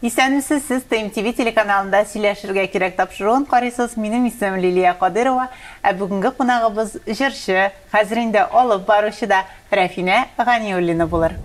Исәнмесез, сез ТМТV телеканалында сөйләшергә кирәк тапшыруын карыйсыз. Минем исемем Лилия Кадырова, ә бүгенге кунагыбыз җырчы, хәзер инде алып баручы да Рафина Ганиуллина булыр.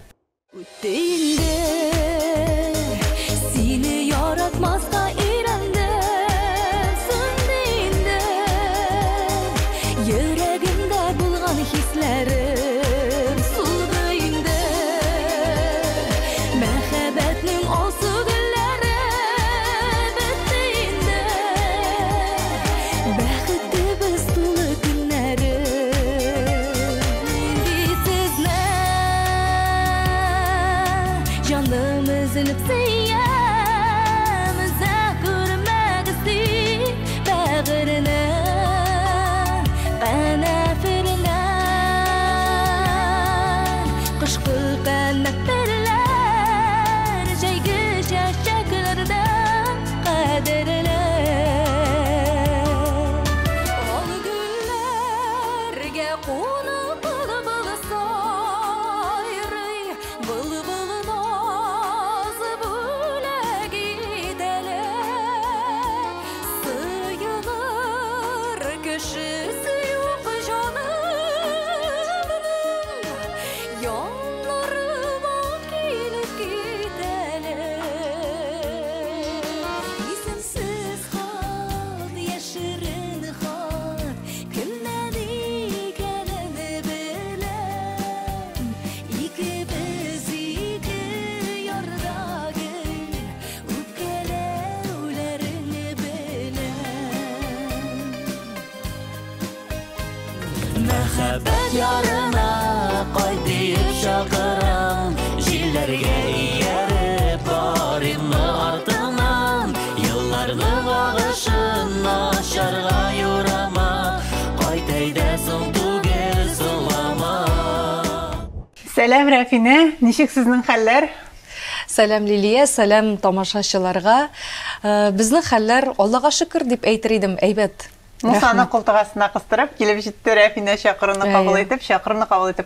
Мәхәббәт ярына кайтып шакырам, җилләргә ияреп барымны артыннан, елларны агышын ашарга юрама, кайтайда соң түгел сулама. Сәлам Рафина, ничек сезнең хәлләр? Сәлам Лилия, сәлам тамашачыларга. Безнең хәлләр Аллага шөкер дип әйтер идем, әйбәт. Мусаны култыгасына кыстырып, килеп җитте Рафина чакыруны кабул итеп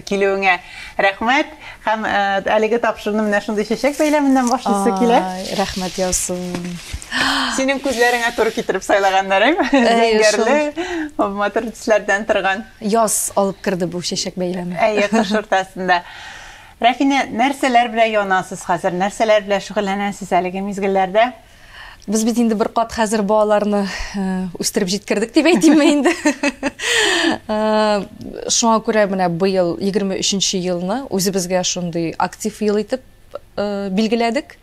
килүеңә рәхмәт. Һәм әлеге тапшыруны менә шундый чәчәк бәйләменнән башлыйсы килә. Рәхмәт яусын. Синең күзләреңә туры китереп сайлаганнарым. Зәңгәрле, матур төсләрдән торган. Яз алып кирде бу чәчәк бәйләме. Кыш уртасында. Рафина, нәрсәләр белән янасыз хәзер? Нәрсәләр белән шөгыльләнәсез әлеге мизгелләрдә? Biz bit инде бер кат хәзер балаларны үстереп җиткердек дип әйтим инде. Шуңа күрә менә быел 23нче елны үзебезгә шундый актив ел итеп билгеләдек.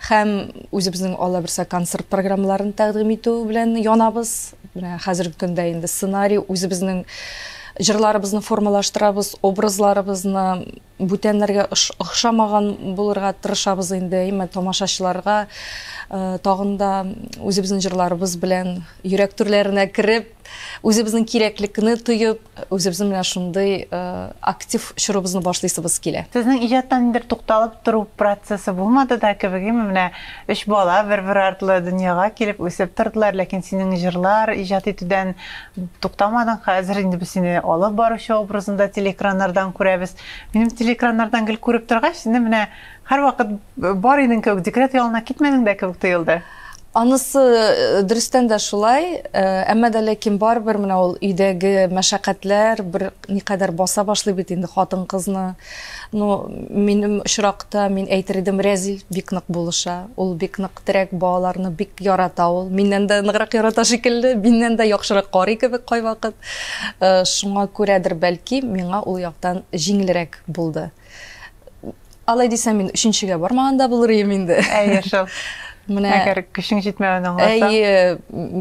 Һәм үзебезнең алла берсә концерт программаларын тәкъдим итү белән янабыз. Менә хәзерге көндә инде сценарий үзебезнең җырларыбызны формалаштырабыз, образларыбызны бүтәннәргә охшамаган булырга тырышабыз инде. Тамашачыларга тагын да үзебезнең җырларыбыз белән йөрәк түрләренә кирип, үзебезнең кирәклекне тоеп, үзебезнең менә шундый актив чорыбызны башлыйсыбыз килә. Сезнең иҗаттан инде тукталып тору процессы булмады да кебегеме? Менә 3 бала бер артлы дөньяга килеп үсеп тордылар, ләкин синең җырлар иҗат итүдән туктамадың. Хәзер инде без сине алып баручы образында телекраннардан күрәбез. Минем телекраннардан гел күреп торгач, сине менә һәрвакыт бар идең кебек, декрет ялына китмәдең дә кебек тоелды. Анысы дөрестән дә шулай, әмма дә ләкин барбер менә ул өйдәге мәшәкатьләр бер никадәр баса башлый бит инде хатын-кызны. Минем очракта мин әйтер идем, Рәзил бик нык булыша. Ул бик нык терәк балаларны бик ярата ул. Миннән дә ныграк ярата шикелле, миннән дә яхшырак карый кебек кайвакыт. Шуңа күрәдер бәлки миңа ул яктан җиңелрәк булды. Алай дисәм, мин 3нчегә бармаганда булыр идем инде. Шул. Әгәр көчең җитмәвен аңласам.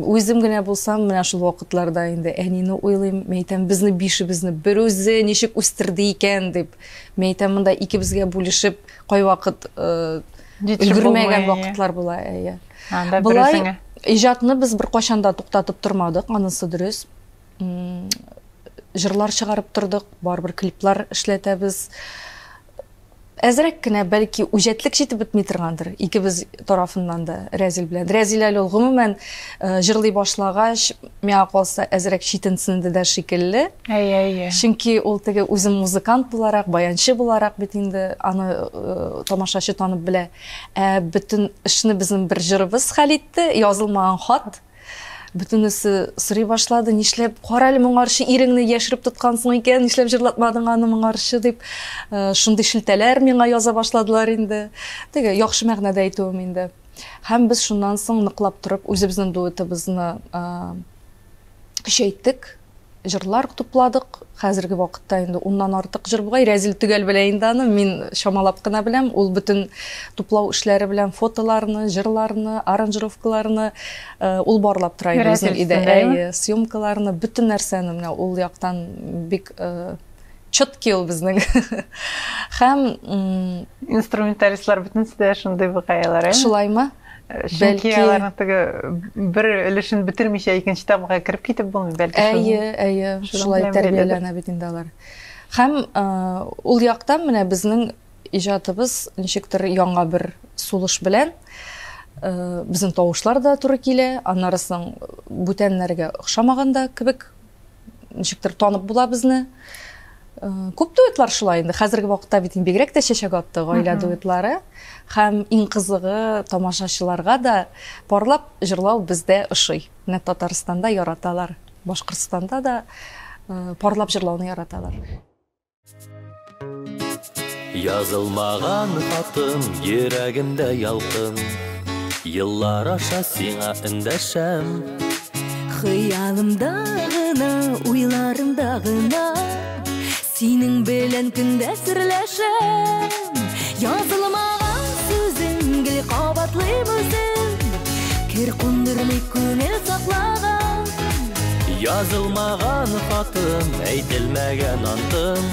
Үзем генә булсам, менә шул вакытларда инде әнине уйлыйм, мәйтәм, безне бишебезне бер үзе ничек үстерде икән дип. Мәйтәм, монда икебезгә бүлешеп, кайвакыт өлгермәгән вакытлар була. Булай иҗатны без бер качан да туктатып тормадык, анысы дөрес. Җырлар чыгарып тордык, барбер клиплар эшләтәбез. Әзрәк кенә бәлки үҗәтлек җитеп бетми торгандыр. Икебез тарафыннан да Рәзил белән. Рәзил әле ул гомумән җырлый башлагач, миңа калса әзрәк читенсенде дә шикелле. Әйе. Чөнки ул теге үзем музыкант буларак, баянчы буларак бит инде аны тамашачы танып белә. Бөтен эшне безнең бер җырыбыз хәл итте, язылмаган хат. Бөтенесе сорый башлады, нишләп карале моңарчы иреңне яшереп тоткансың икән, нишләп җырлатмадың аны моңарчы дип, шундый шелтәләр миңа яза башладылар инде. Теге яхшы мәгънәдә әйтүем инде. Һәм без шуннан соң ныклап торып үзебезнең дуэтыбызны көчәйттек, җырлар тупладык. Хәзерге вакытта инде уннан артык җыр бугай, Рәзил төгәл белә инде аны, мин шамалап кына беләм. Ул бөтен туплау эшләре белән фотоларны, җырларны, аранжировкаларны ул барлап тора иде безнең идея, съемкаларны, бөтен нәрсәне менә ул яктан бик чётки ул безнең. Һәм Инструменталистлар бөтенсе дә шундый вакыйгалар. Шулаймы? Бәлки аларның теге бер өлешен битермичә икенче тамга кирип китеп булмый, бәлки. Әйе, шулай тәрбияләнә бит инде алар. Һәм ул яктан менә безнең иҗатыбыз ничектер яңа бер сулыш белән безнең тавышлар да туры килә, аннарысын бүтәннәргә охшамаганда кебек ничектер танып була безне. Күп дуэтлар шулай инде. Хәзерге вакытта бит бигрәк тә чәчәк атты гаилә дуэтлары. Һәм иң кызыгы тамашачыларга да парлап җырлау бездә ошый. Менә Татарстанда яраталар, Башкортстанда да парлап җырлауны яраталар. Язылмаган хатым йөрәгемдә ялкын, еллар аша сиңа эндәшәм. Хыялымда гына, уйларымда гына, синең белән көндә серләшәм. Язылмаган сүзең гел кабатлый үзем, кир кундырмый күңел саклаган. Язылмаган хатым, әйтелмәгән антым,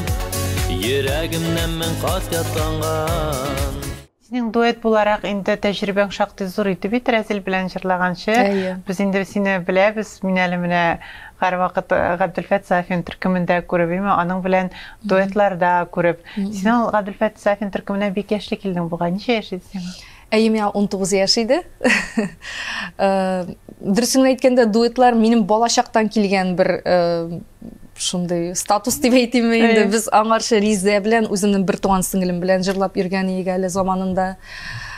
йөрәгемнән мең кат ятанган. Синең дуэт буларак инде тәҗрибәң шактый зур иде бит Рәзил белән җырлаганчы. Без инде сине беләбез, мин әле менә һәрвакыт Габделфәт Сафин төркемендә күреп, аның белән дуэтларда күреп. Син Габделфәт Сафин төркеменә бик яшьле килдең буга. Ничә яшь идең? Әйе, миңа 19 яшь иде. Дөресен әйткәндә, дуэтлар минем балачактан килгән бер шундый статус дип әйтим инде. Без аңарчы Риза белән үземнең бер туган сеңлем белән җырлап йөргән идек әле заманында.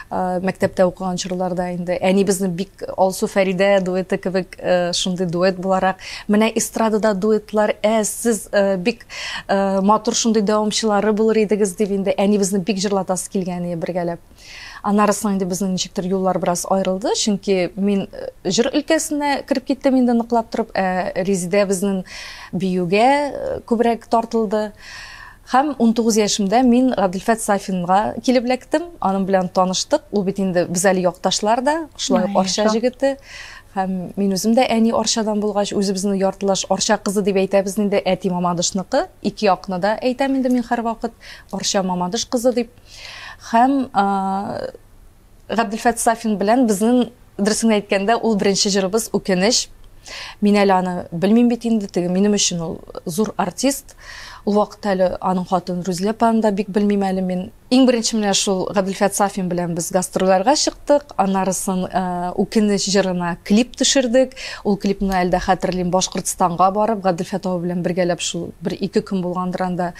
Мәктәптә укыган чорларда инде. Әни безнең бик Алсу Фәридә дуэты кебек шундый дуэт буларак. Менә эстрадада дуэтлар, сез бик матур шундый дәвамчылары булыр идегез дип инде. Әни безне бик җырлатасы килгән иде бергәләп. Анарысын инде безнең ничектер юллар бераз аерылды, чөнки мин җыр өлкәсенә кирип киттем инде ныклап торып, Резидә безнең биюгә күбрәк тартылды. Һәм 19 яшемдә мин Габделфәт Сафинга килеп эләктем, аның белән таныштык. Ул бит инде без әле якташлар да, шулай Арча җегете. Һәм мин үзем дә әни Арчадан булгач, үзебезне яртылаш Арча кызы дип әйтәбез инде, әти Мамадышныкы. Ике якны да әйтәм инде мин һәрвакыт Арча Мамадыш кызы дип. Һәм Габделфәт Сафин белән безнең дөресен әйткәндә ул беренче җырыбыз Үкенеч. Мин әле аны белмим бит инде, теге минем өчен ул зур артист. Ул вакытта әле аның хатын Рүзилә апаны да бик белмим әле мин. Иң беренче менә шул Габделфәт Сафин белән без гастрольләргә чыктык. Аннарысын Үкенеч җырына клип төшердек. Ул клипны әле дә хәтерлим, Башкортстанга барып, Габделфәт абый белән бергәләп шул 1-2 көн булгандыр анда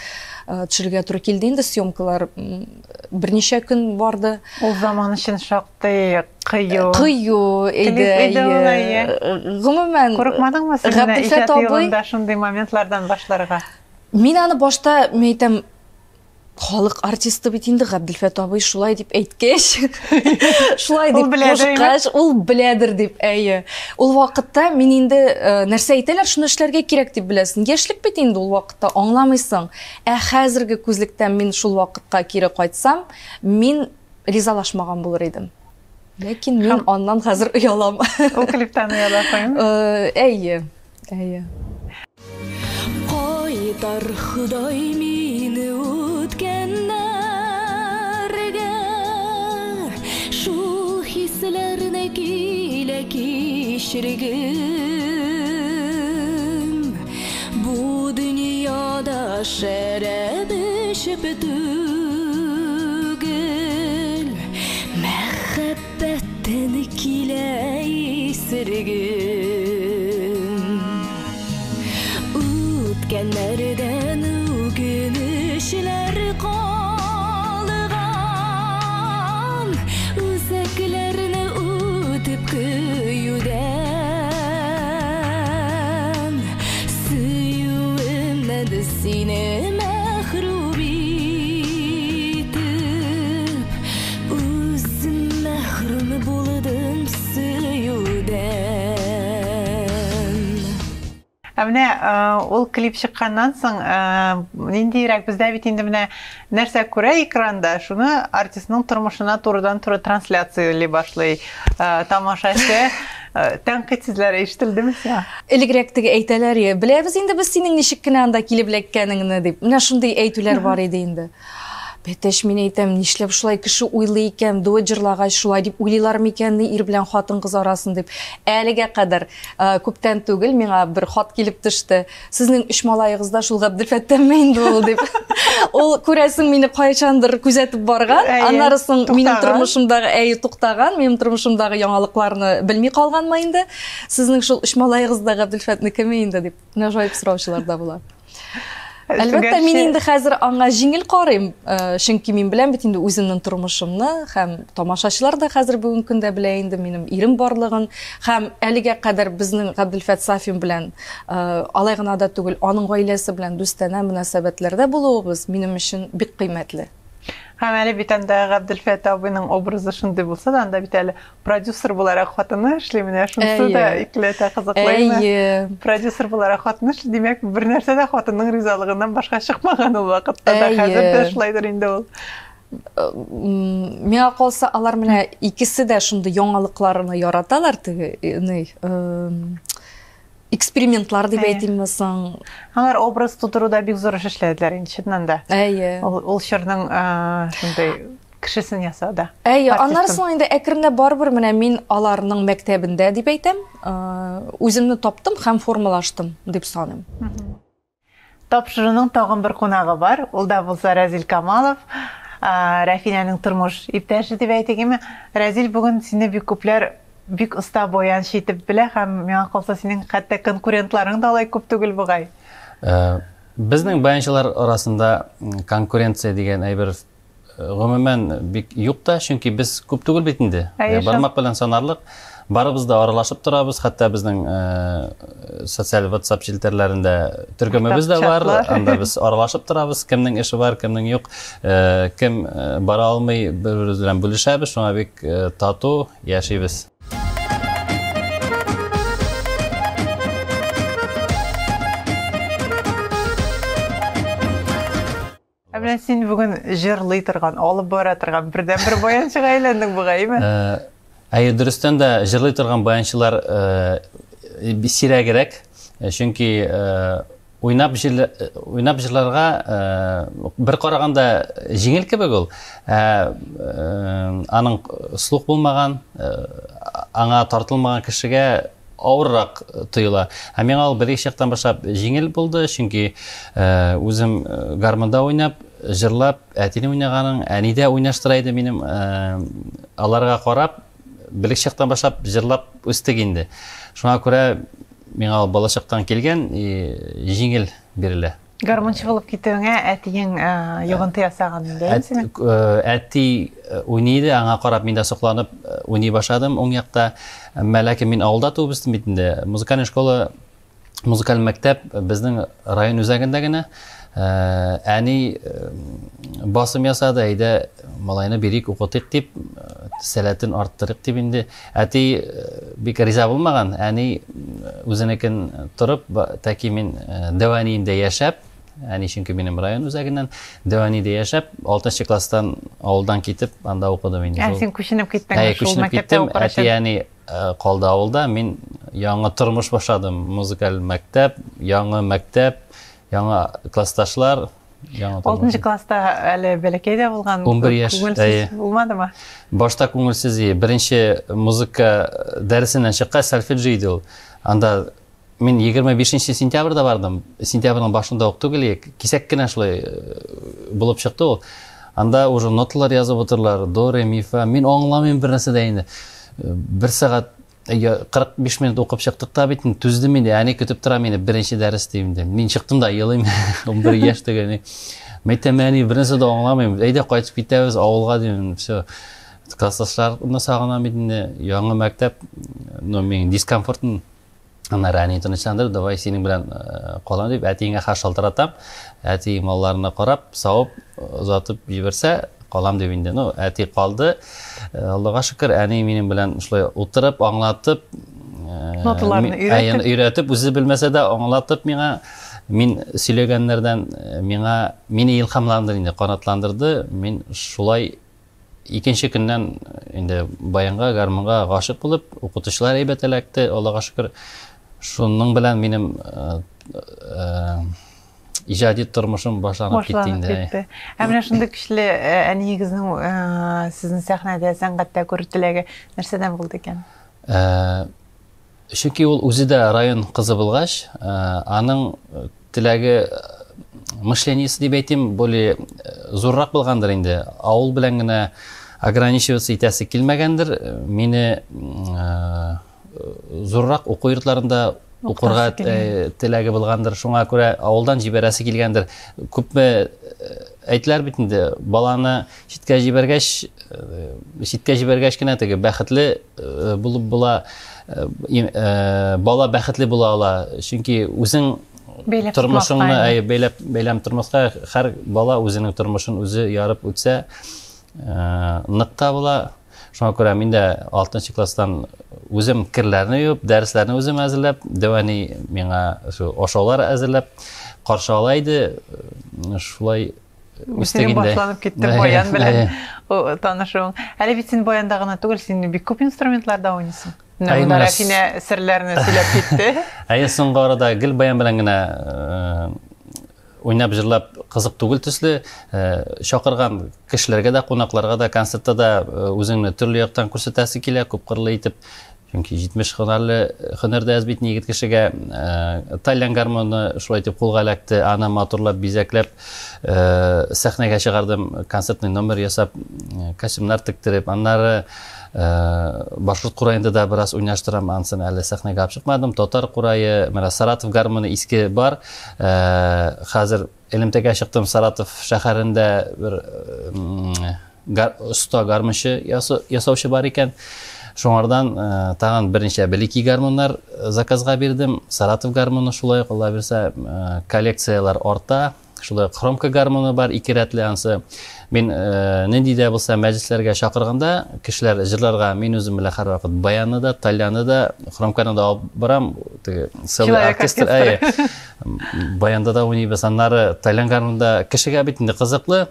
төшергә туры килде инде. Съемкалар берничә көн барды. Ул заман өчен шактый кыю иде. Гомумән, курыкмадыңмы син иҗат юлында шундый моментлардан башларга? Мин аны башта әйтәм, халык артисты бит инде Габделфәт абый шулай дип әйткәч, шулай дип кушкач, ул беләдер дип, әйе. Ул вакытта мин инде нәрсә әйтәләр, шуны эшләргә кирәк дип беләсең. Яшьлек бит инде ул вакытта аңламыйсың. Хәзерге күзлектән мин шул вакытка кире кайтсам, мин ризалашмаган булыр идем. Ләкин мин аннан хәзер уялам. Ул клиптан уяла кайм? Әйе. Кайтар Худай мине үткәннәргә, шул хисләрне килә кичергем. Бу дөньяда шәраб эчеп Үткәннәрдән үкенешләр калган, үзәкләрне үтеп көюдән, сөюемнән сине мәхрүм итеп, үзем мәхрүм булдым сөюдән. Менә ул клип чыкканнан соң ниндирәк бездә бит инде менә нәрсә күрә экранда, шуны артистның тормышына турыдан-туры трансляциялый башлый. Тамашачы тәнкыйть сүзләре ишетелдеме сиңа? Элегрәк теге әйтәләр, беләбез инде без синең ничек кенә анда килеп эләккәнеңне дип. Менә шундый әйтүләр бар иде инде. Бәтәш мин әйтәм, нишләп шулай кеше уйлый икән, дуэт җырлагач шулай дип уйлыйлар микәнни ир белән хатын-кыз арасын дип. Әлегә кадәр күптән түгел миңа бер хат килеп төште. Сезнең үч малайыгыз да шул Габделфәттәме инде ул дип. Ул күрәсең мине кайчандыр күзәтеп барган, аннары соң минем тормышымдагы туктаган, минем тормышымдагы яңалыкларны белми калганмы инде. Сезнең шул үч малайыгыз да Габделфәтнекеме инде дип. Нәҗайып сораучылар да була. Әлбәттә, мин инде хәзер аңа җиңел карыйм, чөнки мин беләм бит инде үземнең тормышымны, һәм тамашачылар да хәзер бүген көндә белә инде минем ирем барлыгын, һәм әлегә кадәр безнең Габделфәт Сафин белән алай гына да түгел, аның гаиләсе белән дустанә мөнәсәбәтләрдә булуыбыз минем өчен бик кыйммәтле. Һәм әле бит анда Габделфәт абыйның образы шундый булса да, анда бит әле продюсер буларак хатыны эшли, менә шунысы да икләтә кызыклы. Продюсер буларак хатыны эшли, димәк, бер нәрсә дә хатынның ризалыгыннан башка чыкмаган ул вакытта да, хәзер дә эшләйдер инде ул. Миңа калса, алар менә икесе дә шундый яңалыкларны яраталар, теге экспериментлар дип әйтимме соң. Алар образ тудыруда бик зур эш эшләделәр инде чыннан да. Ул чорның шундай кешесен ясауда. Аннары соң инде әкренләп барбыр менә мин аларның мәктәбендә дип әйтәм, үземне таптым һәм формалаштым дип саныйм. Тапшыруның тагын бер кунагы бар, ул да булса Разил Камалов. Рафинаның тормыш иптәше дип әйтегеме, Разил бүген сине бик күпләр бик оста боянчы итеп белә, һәм миңа калса синең хәтта конкурентларың да алай күп түгел бугай. Безнең баянчылар арасында конкуренция дигән әйбер гомумән бик юк та, чөнки без күп түгел бит инде. Бармак белән санарлык. Барыбыз да аралашып торабыз, хәтта безнең социаль WhatsApp җилтәрләрендә төркемебез дә бар, анда без аралашып торабыз, кемнең эше бар, кемнең юк, кем бара алмый, бер-беребез белән бүлешәбез, шуңа бик тату яшибез. Менә син бүген җырлый торган, алып бара торган бердән-бер баянчыга әйләндең бугаймы? Дөрестән дә җырлый торган баянчылар сирәгрәк, чөнки уйнап җырларга бер караганда җиңел кебек ул. Аның слух булмаган, аңа тартылмаган кешегә авыррак тоела. Миңа ул бер яктан башлап җиңел булды, чөнки үзем гармонда уйнап, җырлап, әтине уйнаганың, әни дә уйнаштыра иде минем, аларга карап, бер яктан башлап җырлап үстек инде. Шуңа күрә миңа ул балачактан килгән, җиңел бирелә. Гармончы булып китүеңә әтиең йогынты ясаган инде. Әти уйнайды, аңа карап мин дә сокланып уйный башладым уң якта. Ләкин мин авылда туып үстем бит инде. Музыкаль школа, музыкаль мәктәп безнең район үзәгендә генә. Әни басым ясады, әйдә малайны бирик, укытыйк дип, сәләтен арттырыйк дип инде. Әти бик риза булмаган. Әни үзенекен торып, тәки мин Дәваниендә яшәп, әни чөнки минем район үзәгеннән Дәваниендә яшәп, 6нчы класстан авылдан китеп, анда укыдым инде. Син күченеп киттең шул мәктәптә укырга. Әни калды авылда, мин яңа тормыш башладым. Музыкаль мәктәп, яңа классташлар, яңа тормыш. 6нчы класста әле бәләкәй дә булган. 11 яшь. Булмадымы? Башта күңелсез. Беренче музыка дәресеннән чыккач сольфеджи иде ул. Анда мин 25 сентябрьдә бардым. Сентябрьнең башында ук түгел, кисәк кенә шулай булып чыкты ул. Анда уже ноталар язып утырлар, до, ре, ми, фа. Мин аңламыйм бер нәрсә дә инде. 1 сәгать 45 минут оқып шықтық та бетін түзді менде, әне күтіп тұра мені бірінші дәріс деймін. Мен шықтым да елаймын, 11 яштығы. Мектеп әне бірінші де оңламайым. Әйде қайтып кетеміз ауылға деймін. Все. Класстастарымды сағынам бетінде, яңа мектеп, менің дискомфортын ана рәне тыныштандырып, давай сенің білән қолам деп, әтейіңе қаш шалтыратам, әтей малларына қарап, сауып, ұзатып жіберсе, қолам деп енді. Әтей қалды, Аллаға шүкір, әне менің білән ұшылай отырып, аңлатып, ноталарны үйретіп, өзі білмесе де аңлатып мен сөйлегенлерден мені илхамландырды, қанатландырды. Мен шулай икенче көннән инде баянга, гармонга гашык булып, укытучылар әйбәт эләкте, Аллаға шөкер. Шуның белән минем иҗади тормышым башланып китте инде. Менә шундый көчле әнигезнең сезнең сәхнәдә, сәнгатьтә күрү нәрсәдән булды икән? Чөнки ул үзе дә район кызы булгач, аның теләге мышлениесе дип әйтим, более зуррак булгандыр инде. Авыл белән генә ограничиваться итәсе килмәгәндер. Мине зуррак уку йортларында укырга теләге булгандыр. Шуңа күрә авылдан җибәрәсе килгәндер. Күпме әйтләр бит инде, баланы читкә җибәргәч кенә теге бәхетле булып була, бала бәхетле була ала. Чөнки үзең тормышыңны бәйләм тормышка һәр бала үзенең тормышын үзе ярып үтсә, нык була. Шуңа күрә мин дә 6нчы класстан үзем кирләрне юып, дәресләрне үзем әзерләп, дәвани миңа шу ашаулар әзерләп каршы ала иде. Шулай үстәгәндә башланып китте баян белән танышуың. Әле бит син баянда гына түгел, син бик күп инструментларда уйныйсың. Менә Рафина серләрне сөйләп китте. Соңгы арада гел баян белән генә уйнап җырлап кызык түгел төсле, шакырган кешеләргә дә, кунакларга да, концертта да үзеңне төрле яктан күрсәтәсе килә, күп кырлы итеп. Чөнки 70 һөнәрдә әзбит егет кешегә тальян гармоны шулай итеп кулга эләкте, аны матурлап, бизәкләп сәхнәгә чыгардым, концертный номер ясап, костюмнар тектереп, аннары Башкорт курайында да бераз уйнаштырам, ансын әле сәхнәгә алып чыкмадым. Татар курайы, менә Саратов гармоны иске бар. Хәзер Элемтәгә чыктым, Саратов шәһәрендә бер оста гармончы ясаучы бар икән. Шуңардан тагын берничә белики гармоннар заказга бирдем. Саратов гармоны шулай кыла берсә, коллекциялар арта. Шулай хромка гармоны бар, ике рәтле ансы. Мен нинди дә булса мәҗлесләргә чакырганда, кешеләр җырларга мин үзем белән һәрвакыт баяны да, тальяны да, хромканы да алып барам. Целый оркестр. Баянда да уйныйбыз. Аннары тальян гармонда кешегә бит инде кызыклы.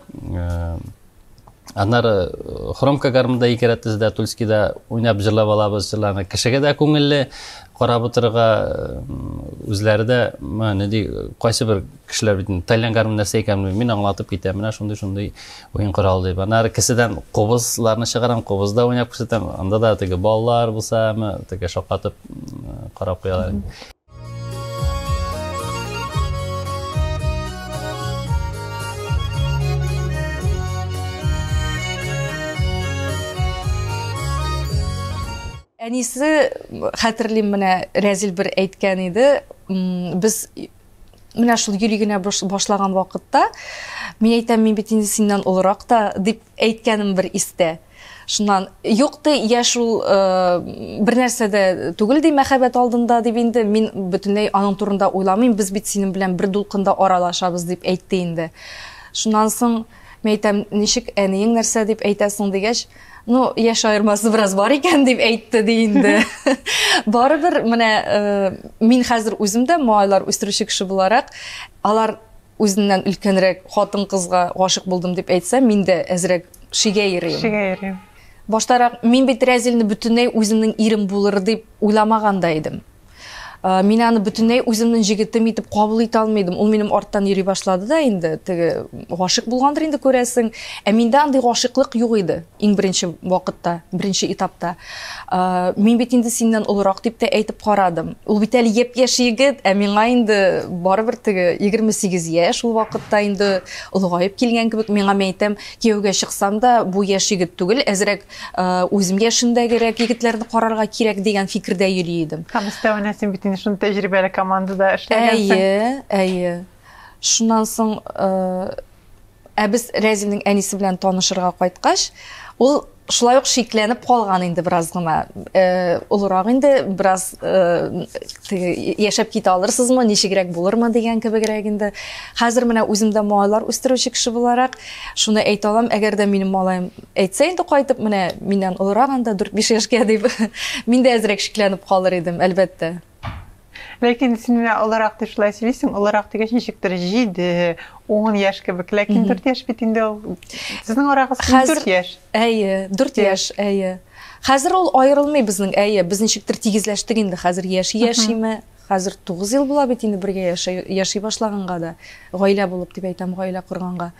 Аннары хромка гармонда ике рәтле Тульскида уйнап җырлап алабыз, җырларны кешегә дә күңелле. Карап утырырга үзләре дә, кайсы бер кешеләр бит тальян гармон нәрсә икәнен мин аңлатып китәм. Менә шундый уен коралы дип. Аннары кесәдән кобызларны чыгарам, кобызда уйнап күрсәтәм. Анда да теге баллар булса, теге шакатып карап куялар. Әнисе хәтерлим, менә Рәзил бер әйткән иде. Без менә шул йөригенә башлаган вакытта мин әйтәм, мин бит инде синнән олырак та дип әйткәнем бер истә. Шуннан юкты, я шул бер нәрсәдә түгел ди, мәхәббәт алдында дип инде мин бөтенләй аның турында уйламыйм. Без бит синең белән бер дулкында аралашабыз дип әйтте инде. Шуннан соң мин әйтәм, ничек әниең нәрсә дип әйтәсең дигәч, яш айырмасы бераз бар икән дип әйтте ди инде. Барыбер, менә мин хәзер үземдә малайлар үстерүче кеше буларак, алар үзеннән өлкәнрәк хатын-кызга гашык булдым дип әйтсә, мин дә әзрәк шигә йөрим. Баштарак мин бит Рәзилне бөтенләй үземнең ирем булыр дип уйламаган да идем. Мен аны бүтүнөй өзүмдүн жигитим итип кабыл ите алмадым. Ул менин арттан йөри башлады да инде. Теге гашык булгандыр инде күрәсең. Менде андай гашыклык юк иде. Иң беренче вакытта, беренче этапта. Мен бит инде синден улырак дип те әйтеп карадым. Ул бит әле япь-яшь егет, миңа инде барыбер теге 28 яшь ул вакытта инде улгайып килгән кебек. Миңа мен әйтәм, кияүгә чыксам да бу яшь егет түгел, әзрәк үзем яшендәгерәк егетләрне карарга кирәк дигән фикердә йөри идем. Камыстауынасың бит инде шуны тәҗрибәле командада эшләгәнсең. Әйе. Шуннан соң без Рәзилнең әнисе белән танышырга кайткач, ул шулай ук шикләнеп калган инде бераз гына. Улырак инде бераз яшәп китә алырсызмы, ничегрәк булырмы дигән кебегрәк инде. Хәзер менә үземдә малайлар үстерүче кеше буларак шуны әйтә алам, әгәр дә минем малаем әйтсә инде кайтып менә миннән улырак анда 4-5 яшькә дип, мин дә әзрәк шикләнеп калыр идем, әлбәттә. Ләкин син менә оларак дип шулай сөйлисең, оларак дигән ничектер 7-10 яшь кебек, ләкин 4 яшь бит инде сезнең арагыз 4 яшь. Әйе, 4 яшь, әйе. Хәзер ул аерылмый безнең, әйе, без ничектер тигезләштек инде, хәзер яшиме, хәзер 9 ел була бит инде бергә яши башлаганга да, гаилә булып дип әйтәм, гаилә корганга.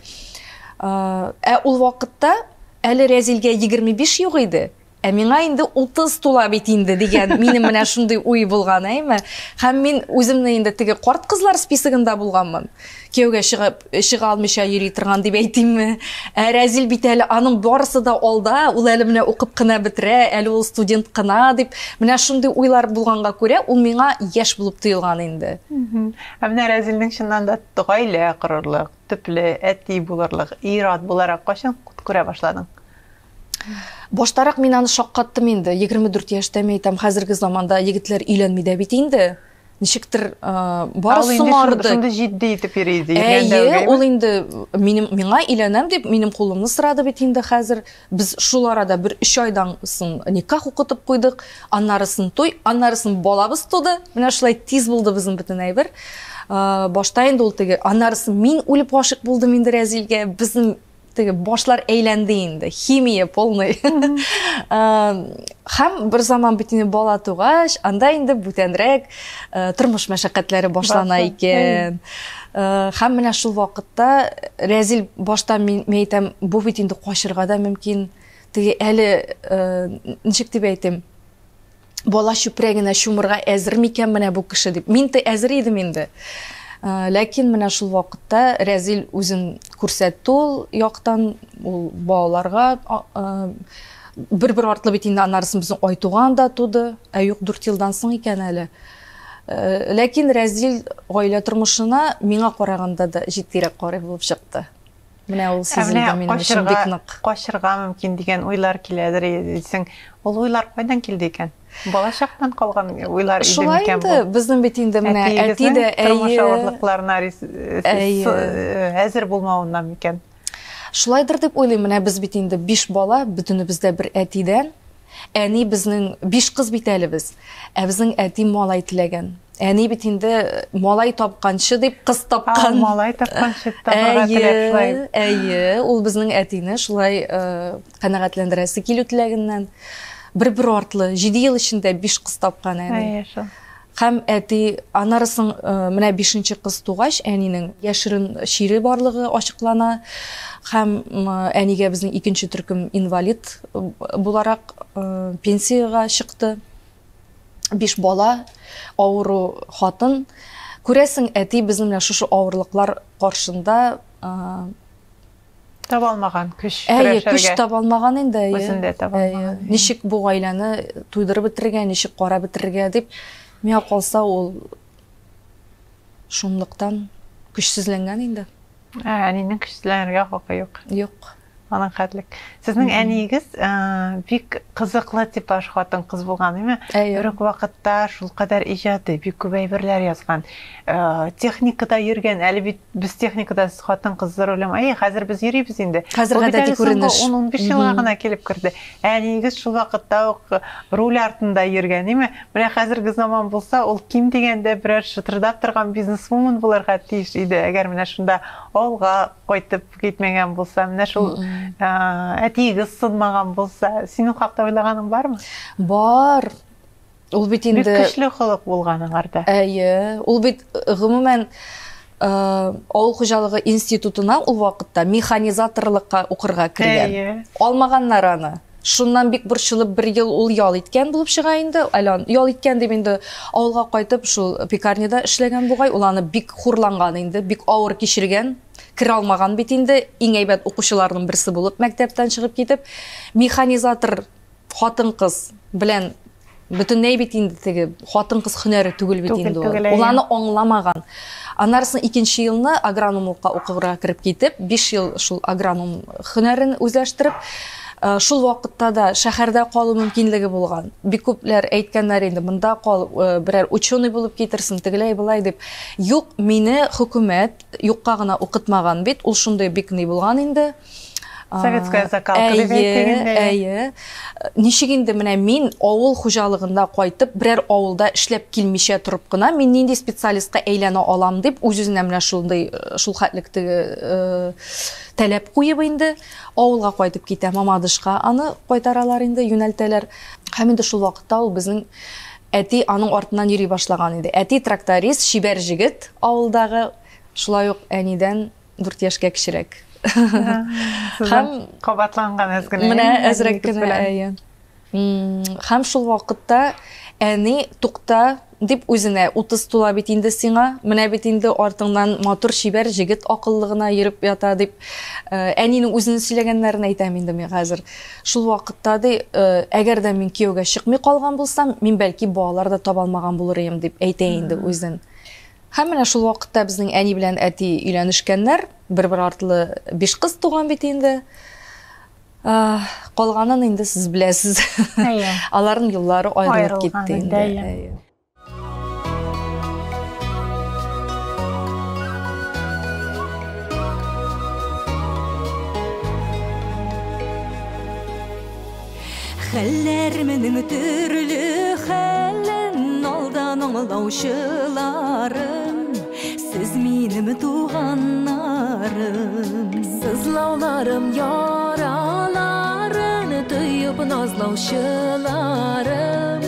Ул вакытта әле Рәзилгә 25 юк иде. Миңа инде 30 тула бит инде дигән минем менә шундый уй булган, әйме. Һәм мин үземне инде теге карт кызлар списогында булганмын. Кияүгә чыга алмыйча йөри торган дип әйтимме. Рәзил бит әле аның барысы да алда, ул әле менә укып кына бетерә, әле ул студент кына дип, менә шундый уйлар булганга күрә, ул миңа яшь булып тоелган инде. Менә Рәзилнең чыннан да гаилә корырлык, төпле, әти булырлык, ират буларак качан күрә башладың? Баштарак мин аны шаккаттым инде. 24 яшьтә әйтәм, хәзерге заманда егетләр өйләнми дә бит инде. Ничектер барысы марды. Шунда җитди итеп йөри иде. Ул инде миңа өйләнәм дип минем кулымны сорады бит инде хәзер. Без шул арада бер 3 айдан соң никах укытып куйдык. Аннарысын туй, аннарысын балабыз туды. Менә шулай тиз булды безнең бөтен әйбер. Башта инде ул теге аннарысын мин үлеп гашык булдым инде Рәзилгә. Безнең башлар әйләнде инде, химия полный. Һәм бер заман бит инде бала тугач, анда инде бүтәнрәк тормыш мәшәкатьләре башлана икән. Һәм менә шул вакытта Рәзил башта мин әйтәм, бу бит инде качырга да мөмкин. Теге әле ничек дип әйтәм, бала чүпрәгенә чумырга әзер микән менә бу кеше дип. Мин дә әзер идем инде. Ләкин менә шул вакытта Рәзил үзен күрсәтте ул яктан, ул балаларга бер артлы бит инде аннарысын безнең айтуган да туды, юк 4 елдан соң икән әле. Ләкин Рәзил гаилә тормышына миңа караганда да җитдирәк карый булып чыкты. Менә ул сизелде минем өчен бик нык. Качырга мөмкин дигән уйлар киләдер дисең, ул уйлар кайдан килде икән? Бала чактан калган уйлар иде микән бу? Шулай инде, безнең бит инде менә әти дә авырлыкларына әзер булмавыннан микән? Шулайдыр дип уйлыйм, менә без бит инде 5 бала, бөтенебездә бер әтидән. Әни безнең 5 кыз бит әле без. Безнең әти малай теләгән. Әни бит инде малай тапканчы дип кыз тапкан. Малай тапканчы табырга теләп шулай. Әйе, ул безнең әтине шулай канәгатьләндерәсе килү теләгеннән. Бер артлы 7 ел эчендә 5 кыз тапкан әни. Һәм әти анарысын менә 5нче кыз тугач, әнинең яшерен шире барлыгы ачыклана. Һәм әнигә безнең 2нче төркем инвалид буларак пенсияга чыкты. 5 бала, авыру хатын. Күрәсең, әти безнең менә шушы авырлыклар каршында таба алмаган көч көрәшергә. Көч таба алмаган инде. Үзендә таба алмаган. Ничек бу гаиләне туйдырып бетергә, ничек кара бетергә дип миңа калса ул шунлыктан көчсезләнгән инде. Әнинең көчсезләнергә хакы юк. Юк. Аның хәтлек. Сезнең әниегез бик кызыклы типаж хатын кыз булган, әйме? Бер вакытта шул кадәр иҗаты, бик күп әйберләр язган. Техникада йөргән, әле бит без техникада хатын кызлар уйлам, хәзер без йөрибез инде. Хәзер гадәти күренеш. 10-15 елга гына килеп керде. Әниегез шул вакытта ук руль артында йөргән, әйме? Менә хәзерге заман булса, ул ким дигәндә берәр шытырдап торган бизнесвумен булырга тиеш иде. Әгәр менә шунда алга кайтып китмәгән булса, менә шул әтиегез сынмаган булса, синең хакта уйлаганың бармы? Бар. Ул бит Бик инде көчле холык булганыңарда. әйе, ул бит гомумән авыл хуҗалыгы институтына ул вакытта механизаторлыкка укырга кергән. Әйе. Алмаганнар аны. Шуннан бик борчылып бер ел ул ял иткән булып чыга инде. Әле ял иткән дип инде авылга кайтып шул пекарняда эшләгән бугай. Ул аны бик хурланган инде, бик авыр кичергән. Кире алмаган бит инде. Иң әйбәт укучыларның берсе булып мәктәптән чыгып китеп, механизатор хатын-кыз белән бөтенләй бит инде теге хатын-кыз һөнәре түгел бит инде ул. Ул аны аңламаган. Анарсын 2нче елны агрономлыкка укырга кирип китеп, 5 ел шул агроном һөнәрен үзләштереп, шул вакытта да шәһәрдә калу мөмкинлеге булган. Бик күпләр әйткәннәр инде, монда кал, берәр ученый булып китерсен, тегеләй булай дип. Юк, мине хөкүмәт юкка гына укытмаган бит, ул шундый бик ни булган инде. Советская закалка дип әйткәндә. Әйе. Ничек инде менә мин авыл хуҗалыгында кайтып, берәр авылда эшләп килмичә торып кына, мин нинди специалистка әйләнә алам дип, үз-үзенә менә шундый шул хәтлектәге таләп куеп инде авылга кайтып китә, Мамадышка. Аны кайтаралар инде, юнәлтәләр. Һәм инде шул вакытта ул безнең әти аның артыннан йөри башлаган иде. Әти тракторист, шибәр җегет авылдагы, шулай ук әнидән 4 яшькә кечерәк. Һәм кабатланган әзгенә. Менә әзрәк кенә әйе. Һәм шул вакытта әни тукта дип үзенә 30 тула бит инде сиңа, менә бит инде артыңнан матур шибәр җегет акыллыгына йөреп ята дип әнинең үзенең сөйләгәннәрен әйтәм инде мин хәзер. Шул вакытта ди, әгәр дә мин кияүгә чыкмый калган булсам, мин бәлки балалар да таба алмаган булыр идем дип әйтә инде үзен. Һәм менә шул вакытта безнең әни белән әти өйләнешкәннәр, бер-бер артлы 5 кыз туган бит инде. Калганын инде сез беләсез. Аларның юллары аерылып китте инде. Хәлләрменең төрле хәлен алдан аңлаучыларым, сез минем туганнарым. Сызлауларым яраларын тыйып назлаучыларым,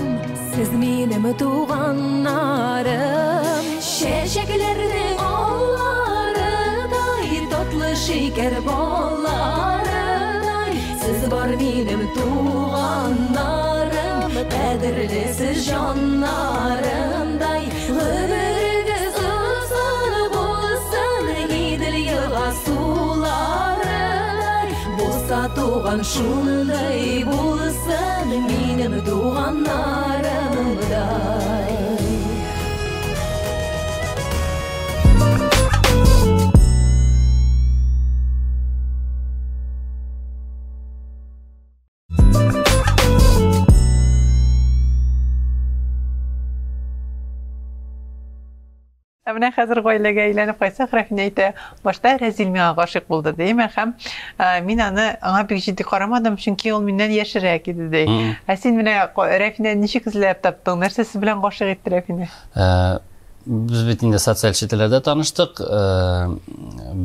сез минем туганнарым. Чәчәкләрнең алларыдай татлы шикәр балларыдай, сез бар минем туганнарым, кадерле сез җаннарымдай. Гомерегез узын булсын, Идел елга суларыдай, булса туган шундай булсын, минем туганнарымдай. Менә хәзер гаиләгә әйләнеп кайтсак, Рафина әйтә, башта Рәзил миңа гашык булды димә, һәм мин аңа бик җитди карамадым, чөнки ул миннән яшәрәк иде ди. Ә син менә Рафина ничек эзләп таптың? Нәрсәсе белән гашык итте Рафина? Без бит инде социаль чәтеләрдә таныштык.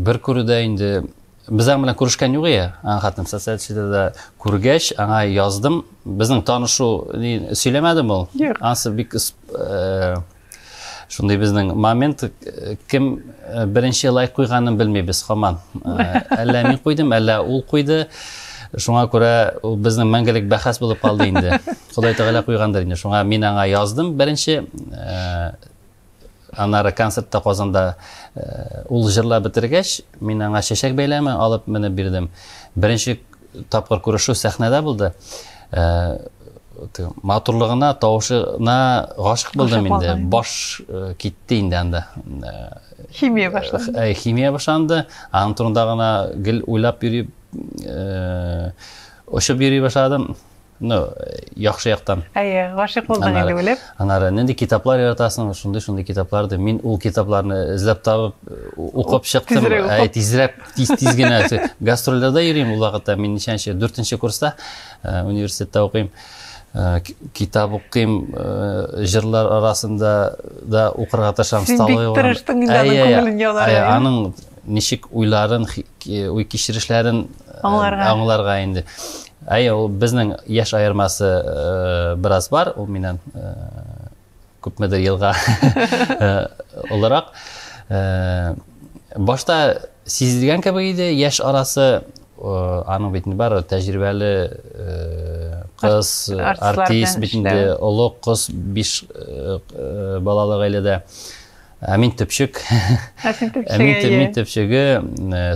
Бер күрүдә инде без аң белән күрешкән юк ия. Аң хатым социаль чәтеләрдә күргәч, аңа яздым. Безнең танышу сөйләмәдем ул. Ансы бик шундай безнең момент кем беренче лайк куйганын белмибез һаман. Әллә мин куйдым, әллә ул куйды. Шуңа күрә ул безнең мәңгелек бәхәс булып калды инде. Ходай Тәгалә куйгандыр инде. Шуңа мин аңа яздым беренче. Анары концертта Казанда ул җырлап бетергәч, мин аңа чәчәк бәйләме алып менеп бирдем. Беренче тапкыр күрешү сәхнәдә булды. Матурлыгына, тавышына гашык булдым инде. Баш китте инде анда. Химия башланды. Химия башланды. Аның турында гына гел уйлап йөри, ошып йөри башладым. Яхшы яктан. Гашык булдың инде белеп. Анары нинди китаплар яратасың, шундый китапларды мин ул китапларны эзләп табып укып чыктым. Тизрәк, тиз генә гастрольләрдә йөрим ул вакытта. Мин ничәнче 4нче курста университетта укыйм. Китап укыйм, җырлар арасында да укырга тырышам, сталый булам. Аның ничек уйларын, уй кичерешләрен аңларга инде. ул безнең яшь аермасы бераз бар, ул миннән күпмедер елга оларак. Башта сизилгән кебек иде, яшь арасы аның битендә бар тәҗрибәле кыз, артист битендә, олуг кыз 5 балалы гаиләдә. Мин төпчек. Мин төпчеге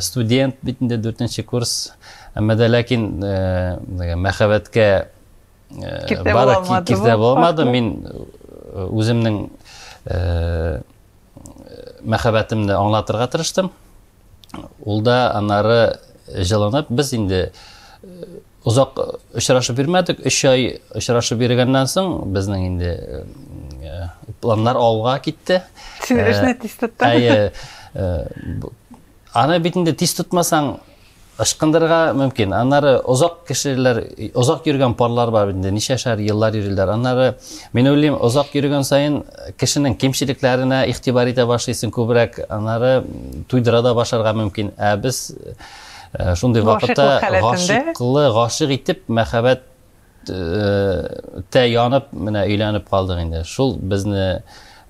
студент битендә 4нче курс. Әмма дә ләкин мәхәббәткә киртә булмады. Мин үземнең мәхәббәтемне аңлатырга тырыштым. Ул да аннары җылынып, без инде узак очрашып йөрмәдек. 3 ай очрашып йөргәннән соң безнең инде планнар алга китте. Эшне тиз тоттың. Аны битендә тиз тотмасаң ышкындырырга мөмкин. Аннары узак кешеләр, узак йөргән парлар бар инде, ничәшәр еллар йөриләр. Аннары мин уйлыйм, узак йөргән сайын кешенең кемчелекләренә игътибар итә башлыйсың күбрәк. Аннары туйдыра да башарга мөмкин. Без шундый вакытта гашык итеп, мәхәббәт янып, менә өйләнеп калдык инде. Шул безне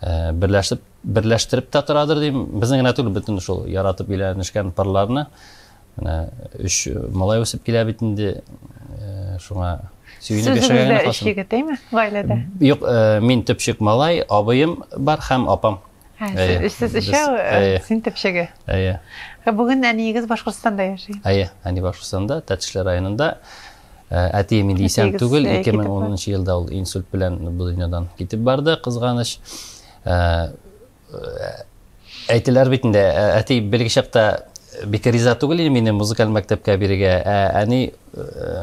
берләштереп тә торадыр дим. Безнең генә түгел, бөтен шул яратып өйләнешкән парларны. Менә 3 малай үсеп килә бит инде. Шуңа сөйнеп яшәгән хатын. Сез егетеме гаиләдә? Юк, мин төпчек малай, абыем бар һәм апам. Сез ишә, син төпчеге. Бүген әниегез Башкортстанда яши. Әни Башкортстанда, Тәтешле районында. Әтием инде исән түгел, 2010 елда ул инсульт белән бу дөньядан китеп барды, кызганыч. Әйтеләр бит инде, әти белгеч чакта бик риза түгел иде мине музыкаль мәктәпкә бирергә. Әни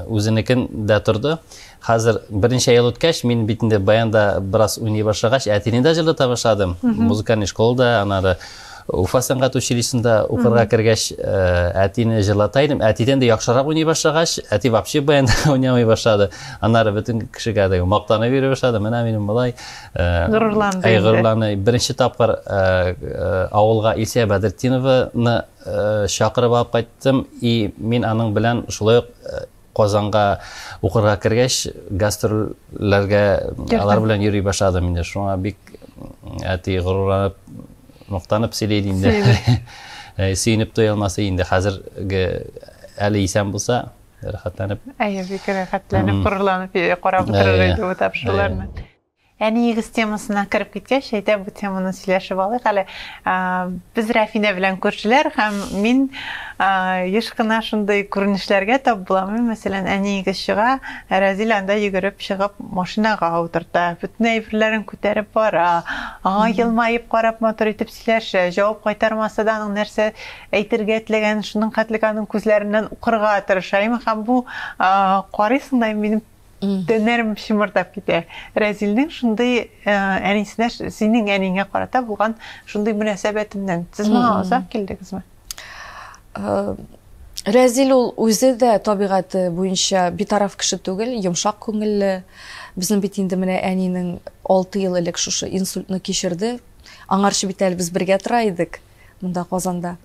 үзенекен дә торды. Хәзер беренче ел үткәч, мин бит инде баянда бераз уйный башлагач, әтине дә җырлата башладым. Музыкаль школада, анары Уфа сәнгать училищесында укырга кергәч, әтине җырлата идем. Әтидән дә яхшырак уйный башлагач, әти вообще баянда уйнамый башлады. Аннары бөтен кешегә дә мактанып йөри башлады. Менә минем малай гырланды. Беренче тапкыр авылга Илсия Бәдретдинованы чакырып алып кайттым. И мин аның белән шулай Казанга укырга кергәч, гастрольләргә алар белән йөри башладым инде. Шуңа бик әти горурланып мактанып сөйләйди инде. Сөйнеп туя алмаса инде хәзерге әле исән булса, рәхәтләнеп. Бик рәхәтләнеп, горурланып карап утырыр иде бу тапшыруларны. Әниегез темасына кіріп кеткәч, әйтә бу теманы сөйләшеп алыйк. Әле без Рәфинә белән күршеләр һәм мин еш кына шундый күренешләргә тап булам. Мәсәлән, әниегез чыга, Разил анда йөгереп чыгып машинага утырта, бөтен әйберләрен күтәреп бара, аңа елмаеп карап мотор итеп сөйләшә, җавап кайтармаса да аның нәрсә әйтергә теләгән шуның хәтлек аның күзләреннән укырга тырыша. Һәм бу карыйсың да минем дөнәрем шымырдап китә. Разилнең шундый әнисенә, синең әнingә карата булган шундый мөнәсәбәтеннән сез моңа озак килдегезме? Разил ул үзе дә табигаты буенча битараф кеше түгел, йомшак күңелле. Безнең бит инде менә әнинең 6 ел элек шушы инсультны кичерде. Аңарчы бит әле без бергә тора идек монда Казанда.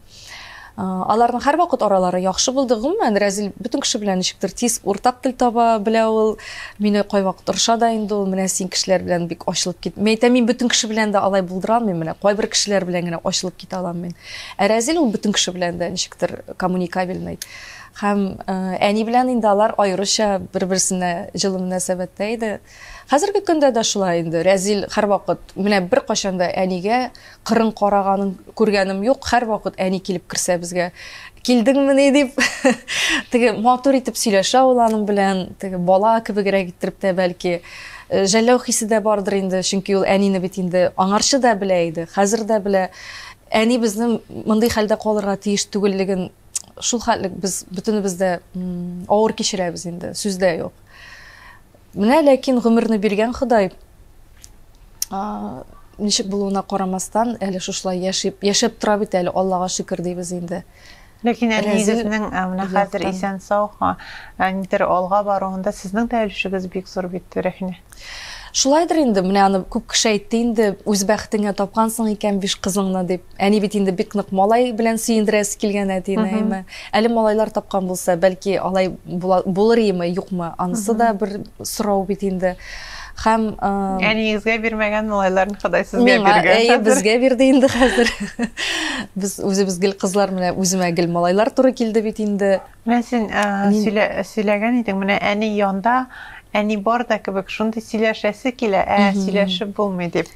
Аларның һәр вакыт аралары яхшы булды гомумән. Разил бөтен кеше белән ничектер тиз уртак тел таба белә ул. Мине кайвакыт орыша да инде ул. Менә син кешеләр белән бик ачылып кит. Мәйтәм, мин бөтен кеше белән дә алай булдыра алмыйм. Менә кайбер кешеләр белән генә ачылып китә алам мин. Разил ул бөтен кеше белән дә ничектер коммуникабельный. Һәм әни белән инде алар аеруча бер-берсенә җылы мөнәсәбәттә иде. Хәзерге көндә дә шулай инде. Разил һәр вакыт менә бер кашанда әнигә кырын караганын күргәнем юк. Һәр вакыт әни килеп керсә безгә, килдеңме дип, теге матур итеп сөйләшә ул аның белән, теге бала кебегрәк иттереп тә бәлки жәлләү хисе дә бардыр инде, чөнки ул әнине бит инде аңарчы да белә иде, хәзер дә белә. Әни безнең мондый хәлдә калырга тиеш түгеллеген шул хәтлек без бөтенебез дә авыр кичерәбез инде, сүздә юк. Менә ләкин гомерне биргән Ходай ничек булуына карамастан әле шулай яшәп тора бит әле, Аллага шөкер дибез инде. Ләкин әнигезнең менә хәзер исән сау, нидер алга баруында сезнең дә өлешегез бик зур бит, Рәхинә. Шулайдыр инде, менә аны күп кеше әйтте инде, үз бәхетеңә тапкансың икән 5 кызыңны дип. Әни бит инде бик нык малай белән сөендерәсе килгән әтине, әйме. Әле малайлар тапкан булса, бәлки алай булыр име, юкмы? Анысы да бер сорау бит инде. Һәм Әниегезгә бирмәгән малайларны Ходай сезгә биргән. Әйе, безгә бирде инде хәзер. Без үзебез гел кызлар менә үземә гел малайлар туры килде бит инде. Менә син сөйләгән идең, менә әни янда, әни бар да кебек, шундый сөйләшәсе килә, сөйләшеп булмый дип.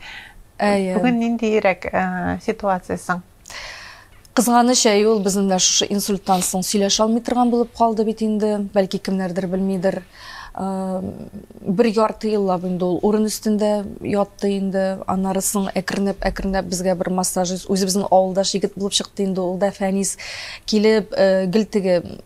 Әйе. Бүген ниндирәк ситуациясың? Кызганыч ул безнең дә шушы инсульттан соң сөйләшә алмый торган булып калды бит инде. Бәлки кемнәрдер белмидер. Bir ярты еллап инде ул урын өстендә ятты инде, анарысын әкренләп безгә бер массажист, үзебезнең авылдаш егет булып чыкты инде, ул да Фәнис килеп, гел теге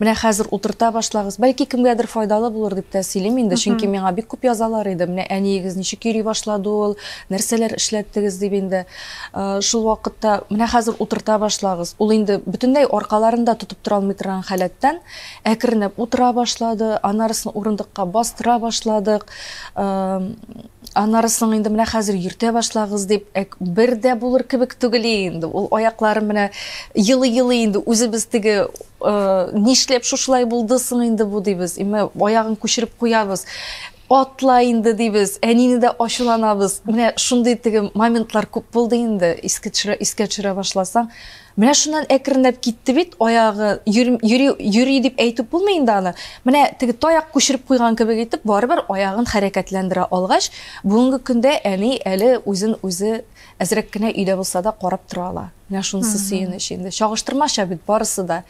менә хәзер утырта башлагыз, бәлки кемгәдер файдалы булыр дип тә сөйлим инде, чөнки миңа бик күп язалар иде. Менә әниегез ничек йөри башлады ул, нәрсәләр эшләттегез дип инде. Шул вакытта менә хәзер утырта башлагыз. Ул инде бөтенләй аркаларында тотып тора алмый торган халәттән әкренләп утыра башлады, анарысын урындыкка бастыра башладык. Анарысын инде менә хәзер йөртә башлагыз дип, бер дә булыр кебек түгел инде. Ул аяклары менә йылы инде, үзебез теге нишләп шушылай булды соң инде бу дибез. Име аягын күчереп куябыз. Атла инде дибез, әнине дә ачуланабыз. Менә шундый теге моментлар күп булды инде, искә төшерә башласаң. Менә шуннан әкренләп китте бит, аягы йөри дип әйтеп булмый инде аны. Менә теге таяк күчереп куйган кебек итеп, барыбер аягын хәрәкәтләндерә алгач, бүгенге көндә әни әле үзе әзрәк кенә өйдә булса да карап тора ала. Менә шунысы сөенеч инде. Чагыштырмача бит барысы да.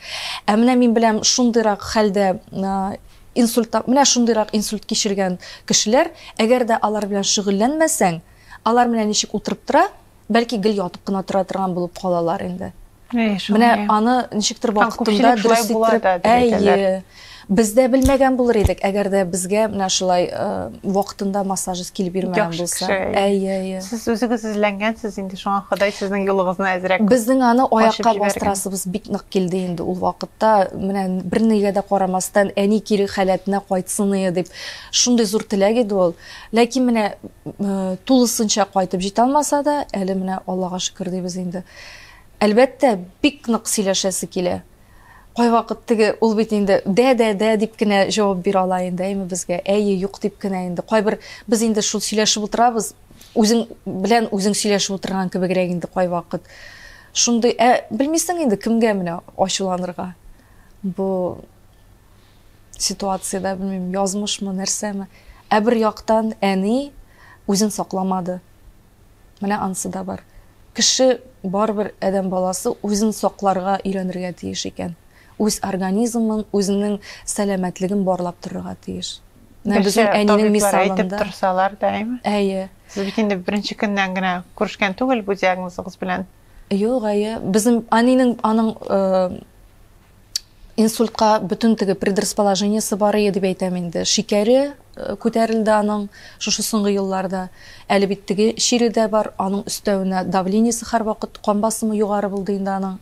Ә менә мин беләм шундыйрак хәлдә менә шундыйрак инсульт кичергән кешеләр, әгәр дә алар белән шөгыльләнмәсәң, алар менә ничек утырып тора, бәлки гел ятып кына тора торган булып калалар инде. Менә аны ничектер вакытында дөрес итеп, бездә белмәгән булыр идек, әгәр дә безгә менә шулай вакытында массажист килеп бирмәгән булса. Сез үзегез эзләнгәнсез инде, шуңа Ходай сезнең юлыгызны әзрәк. Безнең аны аякка бастырасыбыз бик нык килде инде ул вакытта. Менә бер нигә дә карамастан әни кире халәтенә кайтсын дип, шундый зур теләк иде ул. Ләкин менә тулысынча кайтып җитә алмаса да, әле менә Аллага шөкер дибез инде. Әлбәттә, бик нык сөйләшәсе килә. Кайвакыт теге ул бит инде дә дип кенә җавап бирә ала инде, әйме безгә, әйе, юк дип кенә инде. Кайбер без инде шул сөйләшеп утырабыз, үзең белән үзең сөйләшеп утырган кебегрәк инде кайвакыт. Шундый, белмисең инде кемгә менә ачуланырга. Бу ситуациядә белмим, язмышмы, нәрсәме. Ә бер яктан әни үзен сакламады. Менә анысы да бар. Кеше барбер адәм баласы үзен сакларга өйрәнергә тиеш икән. Үз организмын, үзенең сәламәтлеген барлап торырга тиеш. Менә безнең әнинең мисалында әйтеп торсалар да, әйме? Әйе. Сез бит инде беренче көннән генә күрешкән түгел бу диагнозыгыз белән. Юк, әйе. Безнең аның инсультка бөтен теге предрасположениесе бар иде дип әйтәм инде. Шикәре күтәрелде аның шушы соңгы елларда. Әле бит теге ширедә бар, аның өстәвенә давлениесе һәр вакыт, кан басымы югары булды инде аның.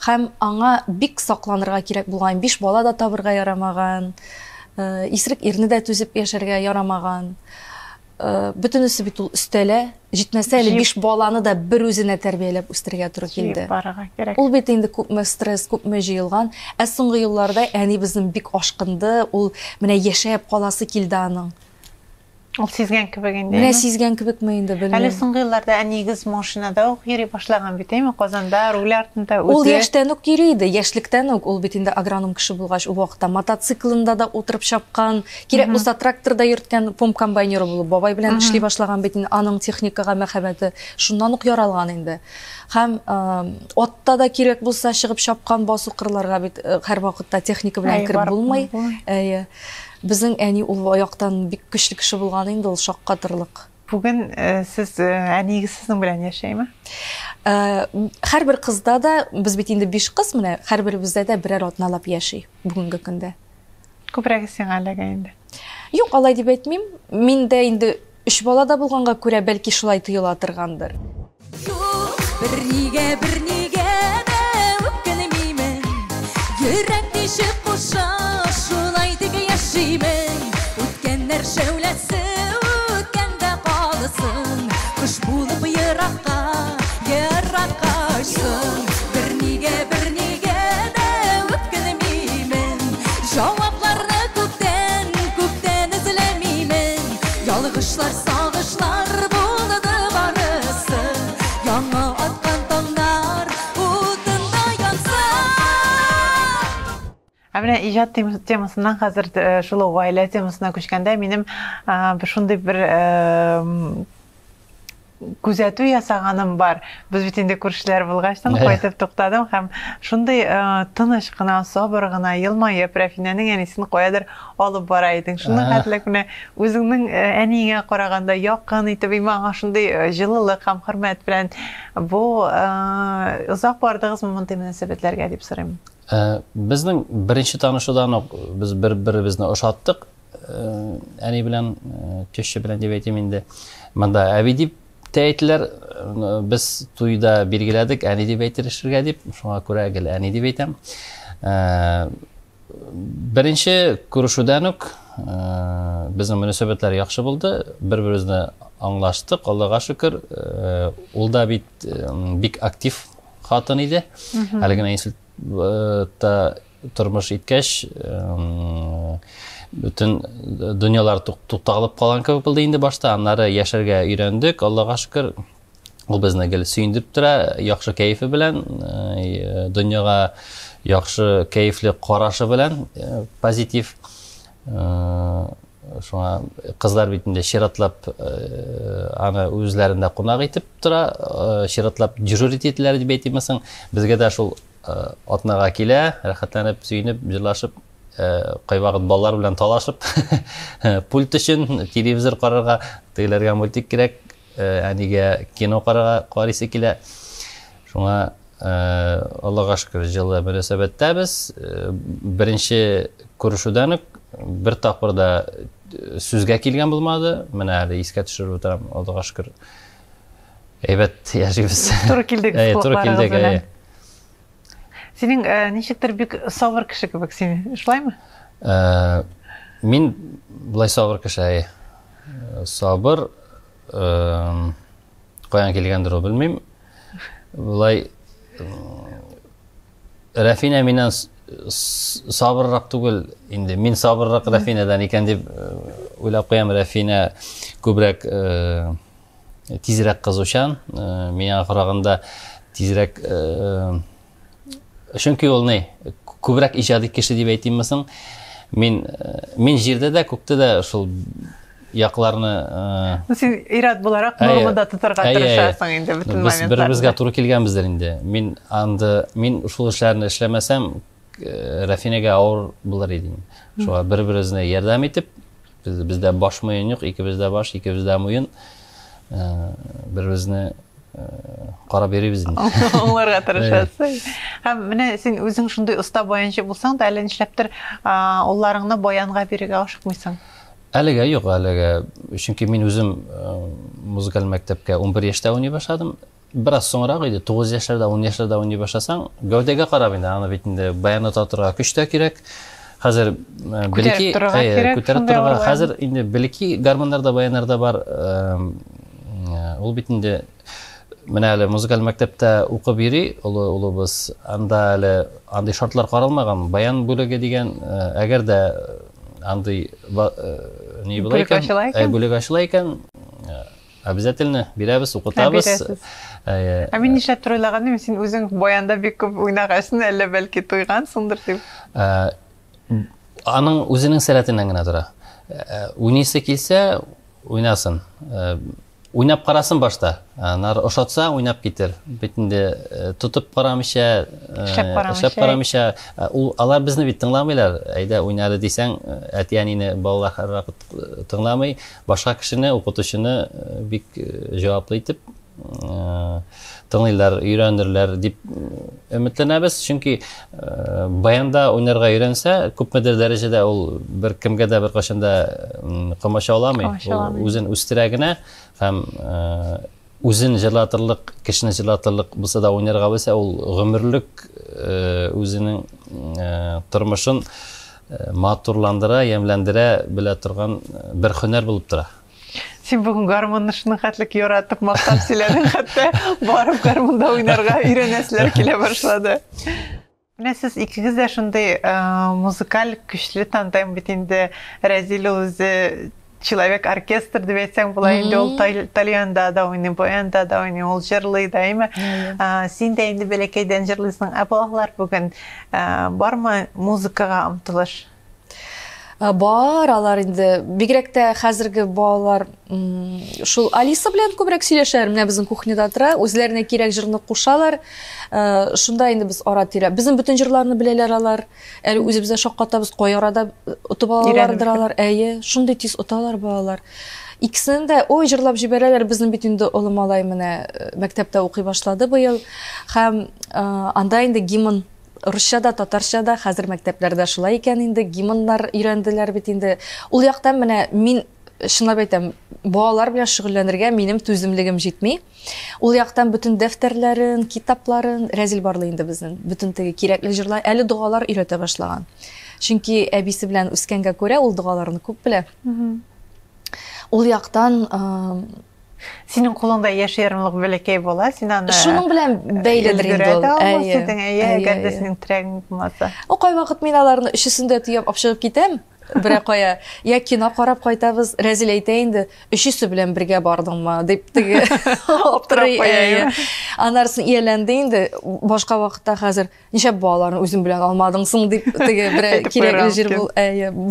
Һәм аңа бик сакланырга кирәк булган, 5 бала да табырга ярамаган, исерек ирне дә түзеп яшәргә ярамаган. Бөтенесе бит ул өстәлә, җитмәсә әле 5 баланы да бер үзенә тәрбияләп үстергә туры килде. Ул бит инде күпме стресс, күпме җыелган. Ә соңгы елларда әни безнең бик ашкынды, ул менә яшәп каласы килде аның. Ул сизгән кебек инде. Менә сизгән кебекме инде, белмим. Әле соңгы елларда әнигез машинада ук йөри башлаган бит, әйме? Казанда руль артында үзе. Ул яшьтән ук йөри иде, яшьлектән ук. Ул бит инде агроном кеше булгач, ул вакытта мотоциклында да утырып чапкан, кирәк булса тракторда йөрткән, помп комбайнеры булып, бабай белән эшли башлаган бит инде. Аның техникага мәхәббәте шуннан ук яралган инде. Һәм атта да кирәк булса чыгып чапкан, басу кырларга бит һәр вакытта техника белән кирип булмый. Әйе. Безнең әни ул аяктан бик көчле кеше булган инде, ул шаккатырлык. Бүген сез әнигез сезнең белән яшәйме? Һәрбер кызда да, без бит инде 5 кыз, менә һәрберебездә дә берәр атналап яши бүгенге көндә. Күбрәк сиңа әлегә инде. Юк, алай дип әйтмим. Миндә инде 3 бала да булганга күрә, бәлки шулай тоела торгандыр. Юк, бер нигә дә үпкәлмимен. Йөрәк тишеп куша, шулай тик яшимен. Үткәннәр шәүләсе, Әміне ижат темасынан қазір шулы ғайла темасына көшкенде менің шундай бір күзәту ясағаным бар. Біз бетінде көршілер болғаштан қойтып тоқтадым. Һәм шундай тыныш қына, собыр ғына, елмайып, Рәфинәнің әнесін қоядыр алып барайдың. Шуның хәтлек менә өзіңнің әнеңе қарағанда яқын итеп, иманға шундай жылылық һәм хөрмәт белән бу ұзақ бардыгыз мындай мөнәсәбәтләргә дип сорыйм. Безнең беренче танышудан ук без бер-беребезне ошаттык. Әни белән, төшче белән дип әйтим инде. Монда әби дип тәйтләр, без туйда билгеләдек, әни дип әйтешергә дип, шуңа күрә гел әни дип әйтәм. Беренче күрешүдән үк безнең мөнәсәбәтләр яхшы булды, бер-беребезне аңлаштык, Аллага шөкер. Ул да бик актив хатын иде. Әле генә институтта тормыш иткәч, bütün dünyalar tutalып калган кебек булды инде башта. Аннары яшәргә өйрәндек. Аллага шөкер. Ул безне гел сөендереп тора, яхшы кайфы белән, дөньяга яхшы кайфлы карашы белән, позитив. Шуңа кызлар битендә ширатлап аны үзләрендә кунак итеп тора, ширатлап дежурить ителәр дип әйтмәсәң, безгә дә шул атнага килә, рәхәтләнеп, сөенеп, җырлашып, кайвакыт балалар белән талашып, пульт өчен телевизор карарга, тегеләргә мультик кирәк, әнигә кино карыйсы килә. Шуңа Аллага шөкер җылы мөнәсәбәттәбез. Беренче күрешүдән үк бер тапкыр да сүзгә килгән булмады. Менә әле искә төшереп утырам. Аллага шөкер. Әйбәт яшибез. Туры килдек. Туры килдек. Синең ничектер бик сабыр кеше кебек син. Шулаймы? Мин булай сабыр кеше. Сабыр каян килгәндер ул белмим. Булай Рәфинә миннән сабыррак түгел инде. Мин сабыррак Рәфинәдән икән дип уйлап куям. Рәфинә күбрәк тизрәк кызучан, миңа караганда тизрәк. Чөнки ул не күбрәк иҗади кеше дип әйтиммесең, мин җирдә дә, күктә дә шул якларны син ирад буларак нормада тотарга тырышасың инде бөтен моментта. Без бер-беребезгә туры килгәнбездер инде. Мин шул эшләрне эшләмәсәм, Рәфинәгә авыр булыр иде. Шуңа бер-беребезне ярдәм итеп, бездә баш муен юк, икебездә баш, икебездә муен, бер-беребезне карап йөрибез инде. Аңларга тырышасың. Һәм менә син үзең шундый оста баянчы булсаң да, әле нишләптер улларыңны баянга бирергә ашыкмыйсың? Әлегә юк, әлегә. Чөнки мин үзем музыкаль мәктәпкә 11 яшьтә уйный башладым. Бераз соңрак иде, 9 яшьләрдә, 10 яшьләрдә уйный башласаң, гәүдәгә карап инде, аны бит инде баянны татырга көч тә кирәк. Хәзер билеки күтәреп торырга, хәзер инде билеки гармоннарда, баяннарда бар. Ул бит инде менә әле музыкаль мәктәптә укып йөри, улыбыз, анда әле андый шартлар каралмаган. Баян бүлеге дигән, әгәр дә андый ни була икән, бүлеге ачыла икән, обязательно бирәбез, укытабыз. Мин нишләп торыйлаганым, син үзең баянда бик күп уйнагансың, әллә бәлки туйгансыңдыр дип. Аның үзенең сәләтеннән генә тора. Уйныйсы килсә, уйнасын. Уйнап карасын башта. Нар ошатса уйнап китер. Битендә тутып карамыйча, эшләп карамыйча, алар безне бит тыңламыйлар. Әйдә уйнады дисәң, әтиянине балалар тыңламый, башка кешене, укытучыны бик җаваплы итеп тыңлыйлар, өйрәнерләр дип өметләнәбез. Чөнки баянда уйнарга өйрәнсә, күпмедер дәрәҗәдә ул бер кемгә дә бер кашанда кымаша аламый. Ул үзен үстерә генә һәм үзен җырлатырлык, кешене җырлатырлык булса да уйнарга белсә, ул гомерлек үзенең тормышын матурландыра, ямьләндерә белә торган бер һөнәр булып тора. Син бүген гармонны шуның хәтлек яратып мактап сөйләдең, хәтта барып гармонда уйнарга өйрәнәселәр килә башлады. Менә сез икегез дә шундый музыкаль көчле тандем бит инде. Рәзил үзе человек оркестр деп айтсаң була инде ул Тальянда да ойный, Боянда да ойный, ул җырлый да эме. Син дә инде бәләкәйдән җырлыйсың. Балалар бүген бармы музыкага омтылыш? Бар, алар инде бигрәк тә хәзерге балалар шул Алиса белән күбрәк сөйләшәләр. Менә безнең кухняда тора, үзләренә кирәк җырны кушалар. Шунда инде без ара-тирә. Безнең бөтен җырларны беләләр алар. Әле үзебездә шаккатабыз, кай арада утып алалардыр алар. Әйе, шундый тиз уталар балалар. Икесен дә ой җырлап җибәрәләр. Безнең бит инде улы малай менә мәктәптә укый башлады быел. Һәм анда инде гимн Русчада, татарчада, хәзер мәктәпләрдә шулай икән инде, гимннар өйрәнделәр бит инде. Ул яктан менә мин шуңа әйтәм, балалар белән шөгыльләнергә минем түземлегем җитми. Ул яктан бөтен дәфтәрләрен, китапларын рәзил барлый инде безнең. Бөтен теге кирәкле җырлар, әле дугалар өйрәтә башлаган. Чөнки әбисе белән үскәнгә күрә ул дугаларны күп белә. Ул яктан Синең кулыңда яшь ярымлык бәләкәй була, син аны шуның белән бәйледер инде ул. Әйе, гәрдәсенең трәгин булмаса. О, кай вакыт мин аларны өчесендә төяп апшырып китәм. Бер кая, я кино карап кайтабыз, рәзил әйтә инде, өчесе белән бергә бардыңмы дип теге аптырый. Анарсын ияләнде инде, башка вакытта хәзер ничә балаларны үзем белән алмадың соң дип теге бер кирәкле җир бул.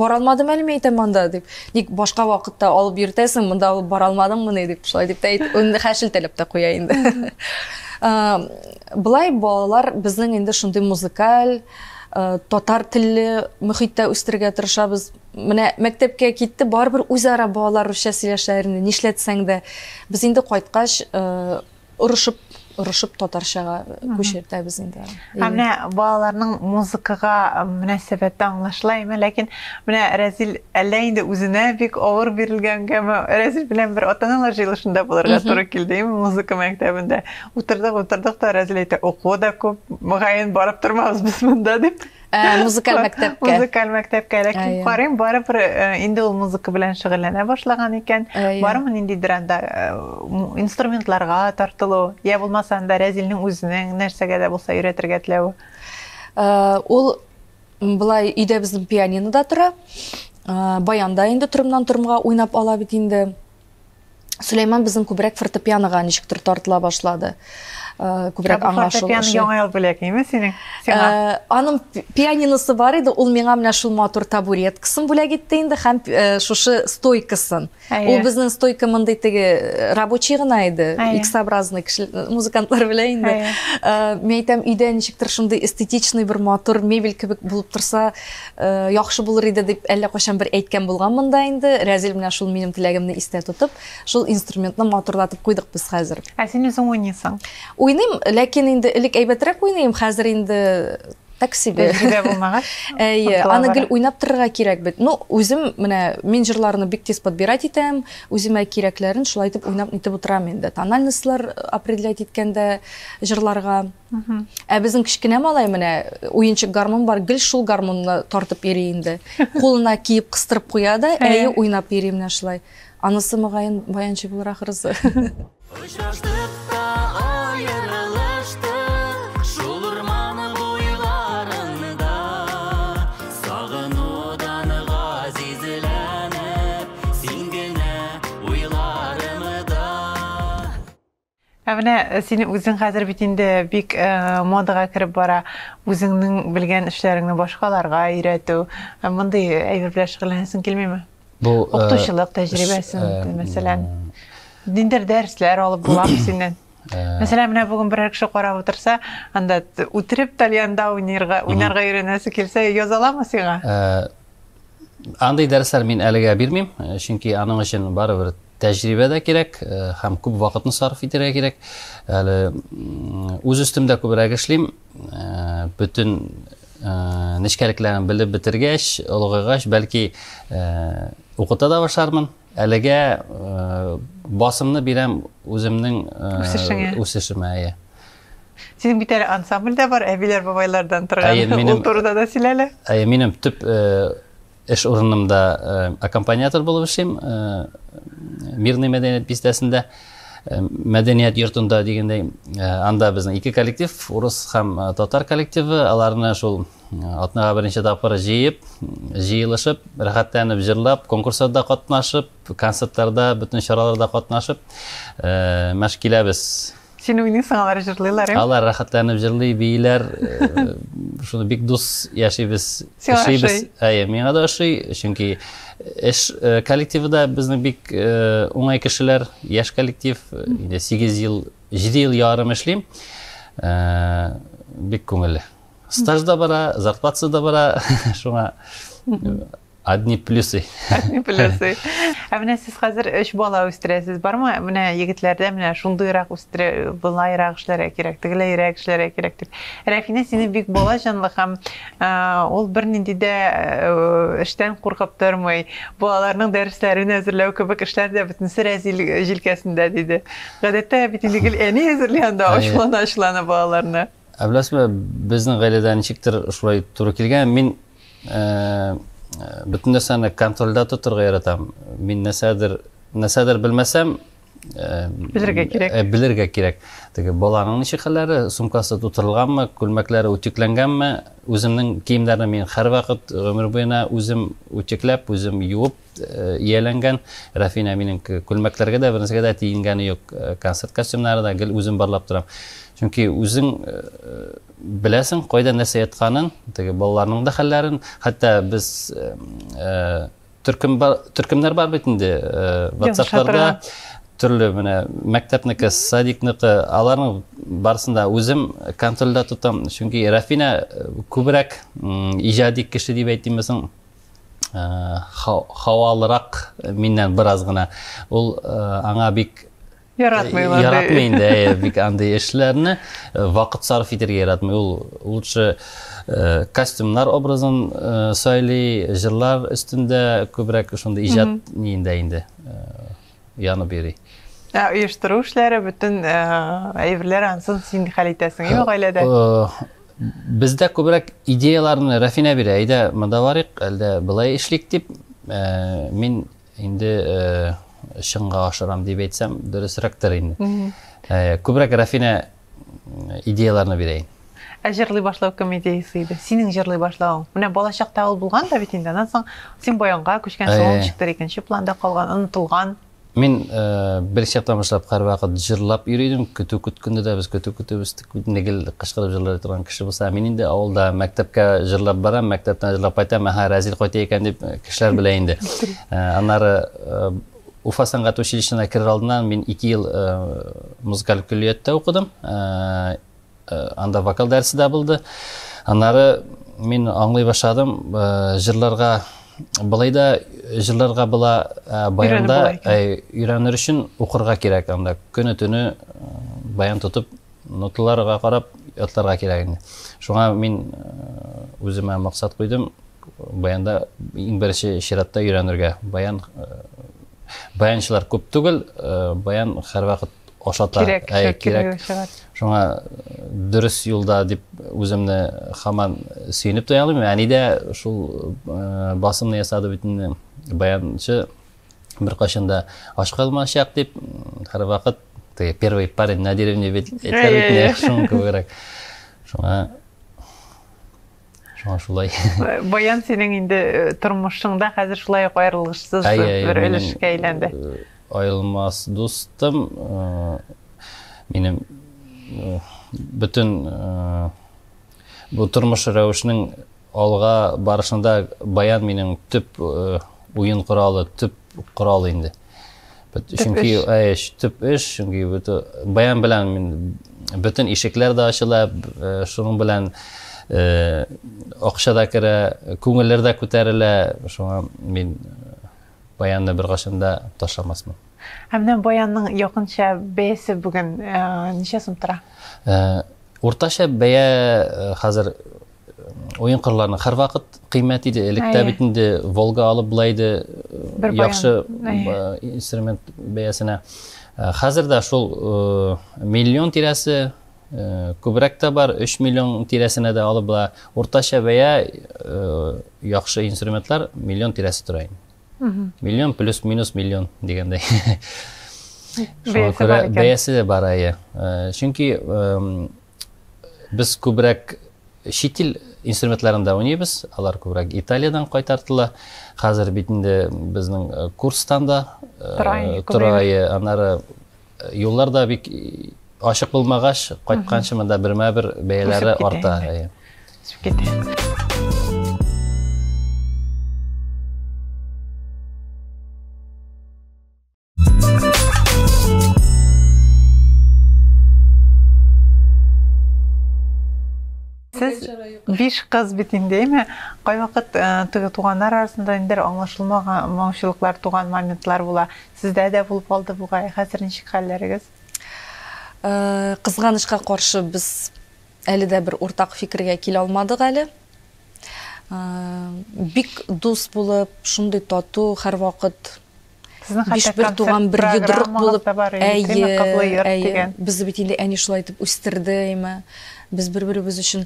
Бара алмадым әле мен әйтәм анда дип. Ник башка вакытта алып йөртәсең, монда алып бара алмадыңмы дип шулай дип әйтеп, инде хәшилтәләп тә куя инде. Булай балалар безнең инде шундый музыкаль татар телле мөхиттә үстергә тырышабыз. Менә мәктәпкә китте, барбер үзара балалар русча сөйләшәләр, нишләтсәң дә без инде кайткач урышып татарчага күчертәбез инде. Менә балаларның музыкага мөнәсәбәте аңлашылаймы, ләкин менә Рәзил әллә инде үзенә бик авыр бирелгәнгәме, Рәзил белән бер ата-аналар җыелышында булырга туры килде, музыка мәктәбендә. Утырдык та Рәзил әйтә, уку да күп, мөгаен барып тормабыз без монда дип. Музыкаль мәктәпкә, ләкин карыйм барыбер инде ул музыка белән шөгыльләнә башлаган икән. Бармы ниндидер анда инструментларга тартылу, я булмаса анда Рәзилнең үзенең нәрсәгә дә булса өйрәтергә теләве? Ул булай өйдә безнең пианинода тора. Баянда инде тормнан-тормга уйнап ала бит инде. Сөләйман безнең күбрәк фортепианога ничектер тартыла башлады. Күбрәк аңлашылышы. Фортепиано яңа ел бүләкме синең? Аның пианиносы бар иде, ул миңа менә шул матур табуреткасын бүләк итте инде, һәм шушы стойкасын. Ул безнең стойка мондай теге рабочий гына иде, X-образный музыкантлар белән инде. Мен әйтәм, өйдә ничектер шундый эстетичный бер матур мебель кебек булып торса, яхшы булыр иде дип әллә кайчан бер әйткән булган монда инде. Рәзил менә шул минем теләгемне истә тотып, шул инструментны матурлатып куйдык без хәзер. Син үзең уйныйсың? Уйныйм, ләкин инде элек әйбәтрәк уйныйм, хәзер инде таксибе. Булмагач. Аны гел уйнап торырга кирәк бит. Ну, үзем менә мин җырларны бик тиз подбирать итәм, үземә кирәкләрен шулай итеп уйнап нитеп утырам инде. Тональностьлар определять иткәндә җырларга. Безнең кичкенә малай менә уенчык гармон бар, гел шул гармонны тартып йөри инде. Кулына киеп кыстырып куя да, уйнап йөри менә шулай. Анысы мөгаен баянчы булыр ахырысы. Очраштык та аерылыштык, шул урманы буйларында, сагынудан газизләнеп, син генә уйларымда. Менә син үзең хәзер бит инде бик модага кирип бара, үзеңнең белгән эшләреңне башкаларга өйрәтү, мондый әйбер белән шөгыльләнәсең килмиме? Бу укытучылык тәҗрибәсен, мәсәлән, ниндидер дәресләр алып буламы синнән? Мәсәлән, менә бүген берәр кеше карап утырса, анда үтереп Тальянда уйнарга өйрәнәсе килсә, яза аламы сиңа? Андай дәресләр мин әлегә бирмим, чөнки аның өчен барыбер тәҗрибә дә кирәк, һәм күп вакытны сарыф итәргә кирәк. Әле үз өстемдә күбрәк эшлим, бөтен нечкәлекләрен белеп бетергәч, олыгыгач, бәлки укыта да башлармын. Әлегә басымны бирәм үземнең үсешемә. Синең бит әле ансамбль дә бар, әбиләр бабайлардан торган. Ул турыда да сөйләле. Минем төп эш урынымда аккомпаниатор булып эшлим, Мирный мәдәният бистәсендә. мәдәният йортында дигәндәй, анда безнең ике коллектив, урыс һәм татар коллективы, аларны шул атнага беренче тапкыр җыелышып, рәхәтләнеп җырлап, конкурсларда катнашып, концертларда, бөтен чараларда катнашып, мәшк киләбез. Син уйныйсың, алар җырлыйлар. Алар рәхәтләнеп җырлый, бийләр, шуны бик дус яшибез, эшлибез. Миңа да ошый, чөнки эш коллективында безнең бик уңай кешеләр, яшь коллектив, инде 8 ел, 7 ел ярым эшлим. Бик күңелле. Стажда бара, зарплатасы да бара, шуңа одни плюсы. Одни плюсы. Менә сез хәзер 3 бала үстерәсез, бармы? Менә егетләрдә менә шундыйрак үстерә, булайрак эшләргә кирәк, тегеләйрәк эшләргә кирәк дип. Рәфинә сине бик бала җанлы һәм ул бернинди дә эштән куркып тормый. Балаларның дәресләрен әзерләү кебек эшләр дә бөтенсе рәзил җилкәсендә диде. Гадәттә бит инде әни әзерләгәндә ачлана балаларны. Әбләсме, безнең гаиләдә ничектер шулай туры килгән. Мин бөтен нәрсәне контрольдә тотырга яратам. Мин нәрсәдер белмәсәм, белергә кирәк. Теге баланың ничек хәлләре, сумкасы тутырылганмы, күлмәкләре үтекләнгәнме, үземнең киемнәрне мин һәрвакыт гомер буена үзем үтекләп, үзем юып, ияләнгән. Рафина минең күлмәкләргә дә бернәрсәгә дә тиенгәне юк. Концерт костюмнары да гел үзем барлап торам. Чөнки үзең беләсең кайда нәрсә ятканын, теге балаларның да хәлләрен, хәтта без төркемнәр бар бит инде WhatsApp-ларда, төрле менә мәктәпнеке, садикнеке, аларның барысында үзем контрольдә тотам. Чөнки Рафина күбрәк иҗади кеше дип әйтимсең, хавалырак миннән бераз гына. Ул аңа бик яратмый инде, бик андый эшләрне вакыт сарыф итәргә яратмый. Ул лучше костюмнар образын сөйли, җырлар өстендә күбрәк шундый иҗат ниендә инде янып йөри. Оештыру эшләре, бөтен әйберләр ансын син хәл итәсең, гаиләдә? Бездә күбрәк идеяларны Рафина бирә. Әйдә, монда барыйк, әлдә былай эшлик дип, мин инде шыңга ашырам дип әйтсәм, дөресрәктер инде. Күбрәк Рафина идеяларны бирә. Җырлый башлау кем идеясе иде? Синең җырлый башлауың. Менә балачакта ул булган да бит инде. Аннан соң син баянга күчкән соң чиктер, икенче планда калган, онытылган. Мин бер чактан башлап һәрвакыт җырлап йөридем. Көтү көткәндә дә без көтүбез нигел кычкырып җырлый торган кеше булса, мин инде авылда мәктәпкә җырлап барам, мәктәптән җырлап кайтам, рәзил кайта икән дип кешеләр белә инде. Аннары Уфа сәнгать училищесына керер алдыннан мин 2 ел музыкаль көллиятта укыдым. Анда вокал дәресе дә булды. Аннары мин аңлый башладым, җырларга былай да җырларга була, баянда өйрәнер өчен укырга кирәк. Анда көне-төне баян тотып, ноталарга карап ятларга кирәк инде. Шуңа мин үземә максат куйдым, баянда иң беренче чиратта өйрәнергә. Баянчылар күп түгел, баян һәрвакыт ошата. Кирәк. Шуңа дөрес юлда дип үземне һаман сөйнеп тоялым. Әни дә шул басымны ясады бит инде. Баянчы бер кашында аш калмашак дип һәрвакыт первый парень на деревне бит әйтәләр шуң күбрәк. Шуңа шулай. Баян синең инде тормышыңда хәзер шулай аерылышсыз бер өлешкә әйләнде. Аерылмас дустым, минем бөтен бу тормыш рәвешенең алга барышында баян минең төп уен коралы, төп коралы инде. Чөнки төп эш, чөнки баян белән мин бөтен ишекләр дә ачыла, шуның белән акча да керә, күңелләр дә күтәрелә. Шуңа мин баянны бер кашында ташламасмын. Менә баянның якынча бәясе бүген ничә сум тора? Уртача бәя хәзер уен кырларының һәрвакыт кыйммәт иде. Электә бит инде Волга алып булайды, яхшы инструмент бәясенә. Хәзер дә шул миллион тирәсе, күбрәк тә бар, 3 миллион тирәсенә дә алып була. Уртача бәя яхшы инструментлар миллион тирәсе тора. Миллион плюс-минус миллион дигәндәй. Шуңа Бәясе күрә бар икән. бәясе дә бар ая. Чөнки без күбрәк чит ил инструментларында уйныйбыз. Алар күбрәк Италиядан кайтартыла. Хәзер бит инде безнең курстан да торайы, аннары юлларда бик ашык булмагач, кайтканчы монда бермә-бер бәяләре Үсеп китә арта. инде. Үсеп китә. Сез 5 кыз бит инде, әйме? Кайвакыт теге туганнар арасында инде аңлашылмаган моңчылыклар туган моментлар була. Сездә дә булып алды бугай. Хәзер ничек хәлләрегез? Кызганычка каршы без әле дә бер уртак фикергә килә алмадык әле. Бик дус булып, шундый тату һәр вакыт Сезнең биш хәтта бер туган бер йодрык булып, әйе, без бит инде әни шулай итеп үстерде, әйме. Без бер-беребез өчен.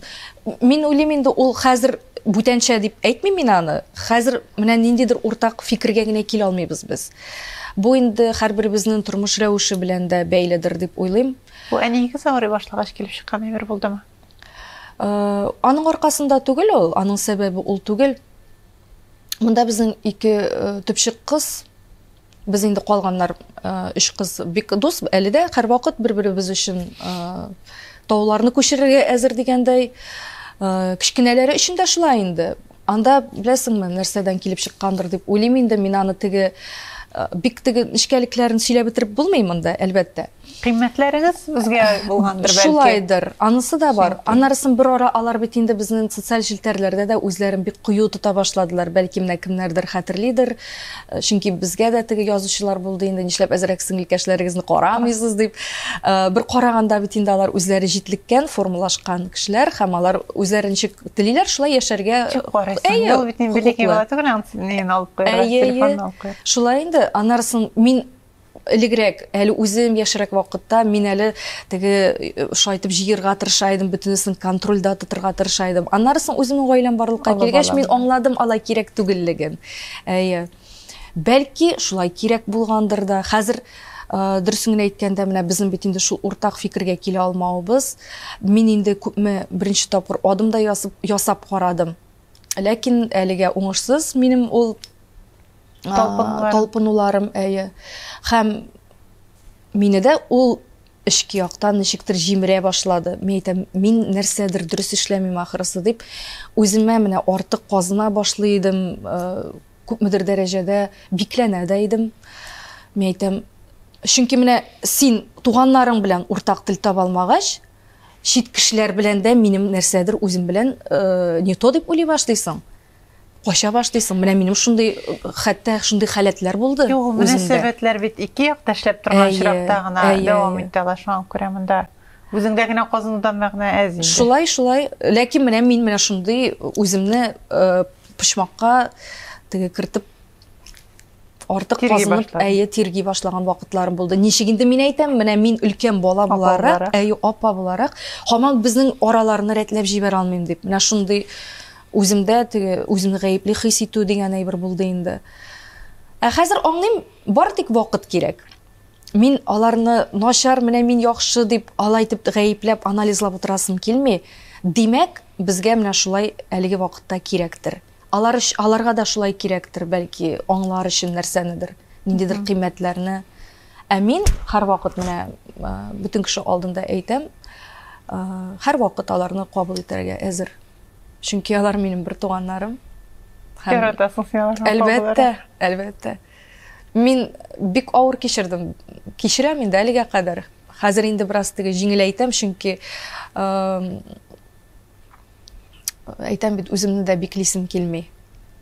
Мин уйлыйм инде ул хәзер бүтәнчә дип әйтмим мин аны. Хәзер менә ниндидер уртак фикергә генә килә алмыйбыз без. Бу инде һәрберебезнең тормыш рәвеше белән дә бәйледер дип уйлыйм. Бу әнигез авырый башлагач килеп чыккан әмер булдымы? Аның аркасында түгел ул, аның сәбәбе ул түгел. Монда безнең ике төпчек кыз, без инде калганнар 3 кыз бик дус, әле дә һәр вакыт бер-беребез өчен тауларны күчерергә әзер дигәндәй, кичкенәләре өчен дә шулай инде. Анда беләсеңме, нәрсәдән килеп чыккандыр дип уйлыйм инде мин аны теге бик теге нишкәлекләрен сөйләп бетереп булмый монда, әлбәттә. Кыйммәтләрегез безгә булгандыр бәлки. Шулайдыр. Анысы да бар. Аннарысын бер ара алар бит инде безнең социаль җилтәрләрдә дә үзләрен бик кую тота башладылар. Бәлки менә кемнәрдер хәтерлидер. Чөнки безгә дә теге язучылар булды инде, нишләп әзрәк сеңлекәшләрегезне карамыйсыз дип. Бер караганда бит инде алар үзләре җитлеккән, формалашкан кешеләр һәм алар үзләрен ничек телиләр, шулай яшәргә. Ул бит инде бик була түгел, нин алып куйырга, телефон алып куйыр. Шулай инде аннарысын мин элегрәк, әле үзем яшәрәк вакытта мин әле теге шайтып җыерга тырыша идем, бөтенесен контрольдә тотырга тырыша идем. Аннарысын үземнең гаиләм барлыкка килгәч мин аңладым алай кирәк түгеллеген. Әйе. Бәлки шулай кирәк булгандыр да. Хәзер дөресен әйткәндә менә безнең бит инде шул уртак фикергә килә алмаубыз. Мин инде күпме беренче тапкыр адым да ясап карадым. Ләкин әлегә уңышсыз минем ул талпынуларым, әйе. Һәм мине дә ул эшки яктан ничектер җимерә башлады. Мин нәрсәдер дөрес эшләмим ахырысы дип, үземә менә артык казына башлыйдым, күпмедер дәрәҗәдә бикләнә дә идем. Мин әйтәм, чөнки менә син туганнарың белән уртак тел таба алмагач, чит кешеләр белән дә минем нәрсәдер үзем белән не то дип уйлый башлыйсың. Кача башлыйсың. Менә минем шундый хәтта шундый халәтләр булды. Юк, мөнәсәбәтләр бит ике якта эшләп торган чиракта гына дәвам итә шуңа күрә монда. Үзеңдә генә казынудан мәгънә әз инде. Шулай. Ләкин менә мин менә шундый үземне пычмакка теге кертеп артык казынып, тирги башлаган вакытларым булды. Ничек инде мин әйтәм, менә мин өлкән бала буларак, апа буларак, һаман безнең араларны рәтләп җибәрә алмыйм дип. Менә шундый үземдә теге үземне гаепле хис итү дигән әйбер булды инде. Хәзер аңлыйм, бар тик вакыт кирәк. Мин аларны начар, менә мин яхшы дип алай итеп гаепләп анализлап утырасым килми. Димәк, безгә менә шулай әлеге вакытта кирәктер. Аларга да шулай кирәктер, бәлки аңлар өчен нәрсәнедер, ниндидер кыйммәтләрне. Мин һәр вакыт менә бүтән кеше алдында әйтәм, һәр вакыт аларны кабул итәргә әзер. Чөнки алар минем бер туганнарым. Яратасың син аларны. Әлбәттә. Мин бик авыр кичердем. Кичерәм инде әлегә кадәр. Хәзер инде бераз теге җиңеләйтәм, чөнки әйтәм бит үземне дә биклисем килми.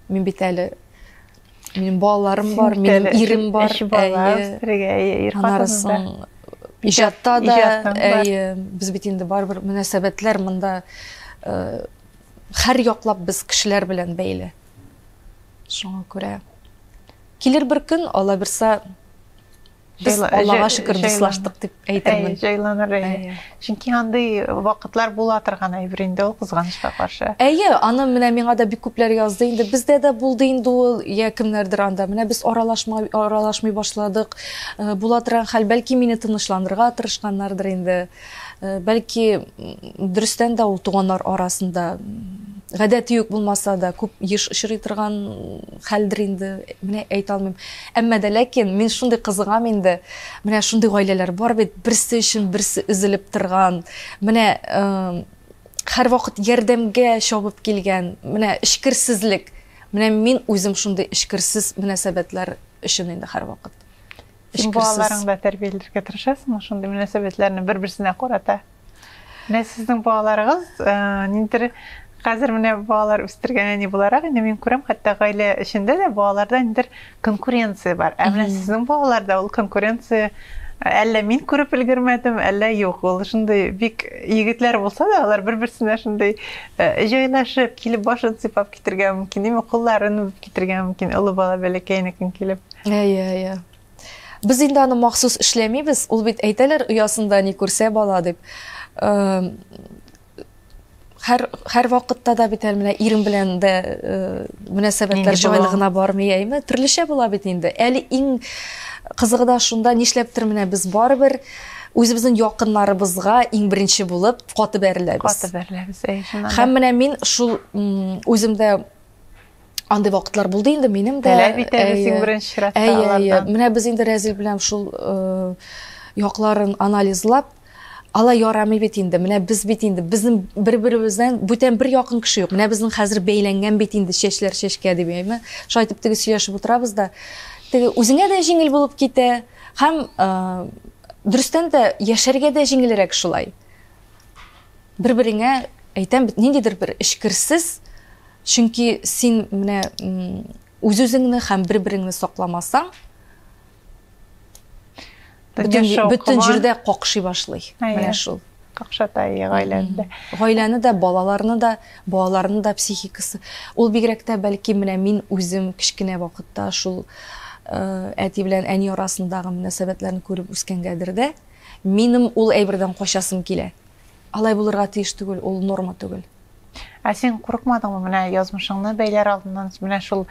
Мин бит әле минем балаларым бар, минем ирем бар. Аннарысын иҗатта да, без бит инде барбер мөнәсәбәтләр монда һәр яклап без кешеләр белән бәйле. Шуңа күрә килер бер көн, Алла берсә, Biz Аллага шөкер дуслаштык дип әйтермен. Жайланыр. Чөнки андый вакытлар була торган әйбер инде ул кызганычка каршы. Аны менә миңа да бик күпләр язды инде. Бездә дә булды инде ул, я кемнәрдер анда. Менә без аралашмый башладык. Була торган хәл, бәлки мине тынычландырырга тырышканнардыр инде. Бәлки дөрестән дә ул туганнар арасында гадәти юк булмаса да күп еш очрый торган хәлдер инде. Менә әйтә алмыйм. Әмма дә ләкин мин шундый кызыгам инде. Менә шундый гаиләләр бар бит, берсе өчен берсе üzülеп торган. Менә һәр вакыт ярдәмгә чабып килгән. Менә эшкерсезлек. Менә мин үзем шундый эшкерсез мөнәсәбәтләр өчен инде һәр вакыт. Син балаларыңда тәрбияләргә тырышасыңмы шундый мөнәсәбәтләрне бер-берсенә карата? Менә сезнең балаларыгыз ниндидер хәзер менә балалар үстергән әни буларак, инде мин күрәм, хәтта гаилә эчендә дә балаларда ниндидер конкуренция бар. Менә сезнең балаларда ул конкуренция әллә мин күреп өлгермәдем, әллә юк. Ул шундый бик егетләр булса да, алар бер-берсенә шундый җайлашып, килеп башын сыйпап китергә мөмкин, име кулларын үбеп китергә мөмкин, олы бала бәләкәйнекен килеп. Без инде аны махсус эшләмибез. Ул бит әйтәләр, оясында ни күрсә бала дип. Һәр вакытта да бит менә ирем белән дә мөнәсәбәтләр җайлыгына бармый, әйме? Төрлечә була бит инде. Әле иң кызыгы да шунда, нишләптер менә без барыбер үзебезнең якыннарыбызга иң беренче булып каты бәреләбез. Һәм менә мин шул үземдә андый вакытлар булды инде минем дә. Таләп итәбез иң беренче чиратта. Менә без инде Рәзил белән шул якларын анализлап ала ярамый бит инде. Менә без бит инде безнең бер-беребездән бүтән бер якын кеше юк. Менә безнең хәзер бәйләнгән бит инде чәчләр чәчкә дип әйме. Шайтып теге сөйләшеп утырабыз да. Теге үзеңә дә җиңел булып китә. Һәм дөрестән дә яшәргә дә җиңелрәк шулай. Бер-береңә әйтәм бит ниндидер бер эшкерсез. Чөнки син менә үз-үзеңне һәм бер-береңне сакламасаң, Бүтін жерде қоқши башлый. Менә шул. Какшатай гаиләдә. Гаиләне дә, балаларны да психикасы. Ул бигрәк тә бәлки менә мин үзем кичкенә вакытта шул әти белән әни арасындагы мөнәсәбәтләрне күреп үскәнгәдер дә, минем ул әйбердән качасым килә. Алай булырга тиеш түгел, ул норма түгел. Син курыкмадыңмы менә язмышыңны бәйләр алдыннан менә шул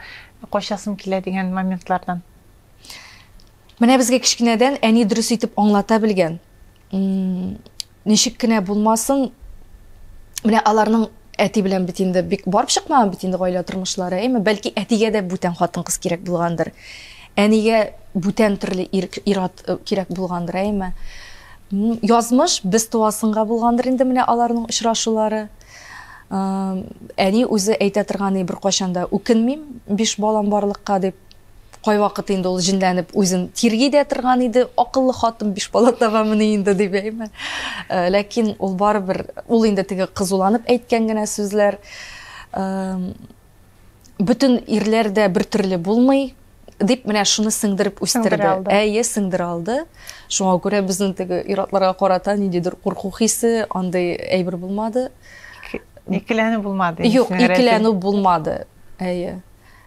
качасым килә дигән моментлардан? Менә безгә кичкенәдән әни дөрес итеп аңлата белгән. Ничек кенә булмасын, менә аларның әти белән бит инде бик барып чыкмаган бит инде гаилә тормышлары, әйме? Бәлки әтигә дә бүтән хатын-кыз кирәк булгандыр. Әнигә бүтән төрле ират кирәк булгандыр, әйме? Язмыш без туасынга булгандыр инде менә аларның очрашулары. Әни үзе әйтә торган бер качанда үкенмим, 5 балам барлыкка дип. Кай вакыт инде ул җинләнеп үзен тирги дә торган иде, акыллы хатын 5 бала табамыны инде дип әйме. Ләкин ул барыбер, ул инде теге кызуланып әйткән генә сүзләр. Бүтән ирләр дә бер төрле булмый дип менә шуны сеңдереп үстерде. Сеңдер алды. Шуңа күрә безнең теге иратларга карата ниндидер курку хисе, андай әйбер булмады. Икеләнү булмады. Юк, икеләнү булмады.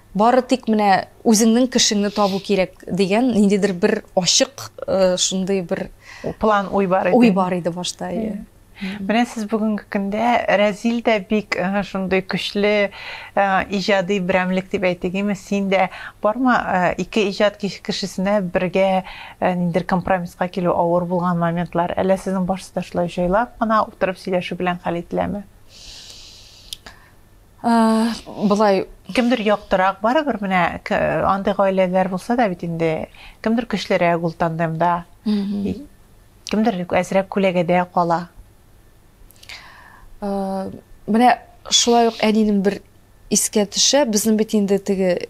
Бары тик менә үзеңнең кешеңне табу кирәк дигән ниндидер бер ачык шундый бер план уй бар иде. Уй бар иде башта. Менә сез бүгенге көндә Рәзил дә бик шундый көчле иҗади берәмлек дип әйтегеме, син дә бармы ике иҗат кешесенә бергә ниндидер компромисска килү авыр булган моментлар, әллә сезнең башта шулай җайлап кына утырып сөйләшү белән хәл ителәме? Булай кемдер яктырак барыбер менә андый гаиләләр булса да бит инде кемдер көчлерәк ул тандемда, кемдер әзрәк күләгәдә кала. Менә шулай ук әнинең бер искә төшә, безнең бит инде теге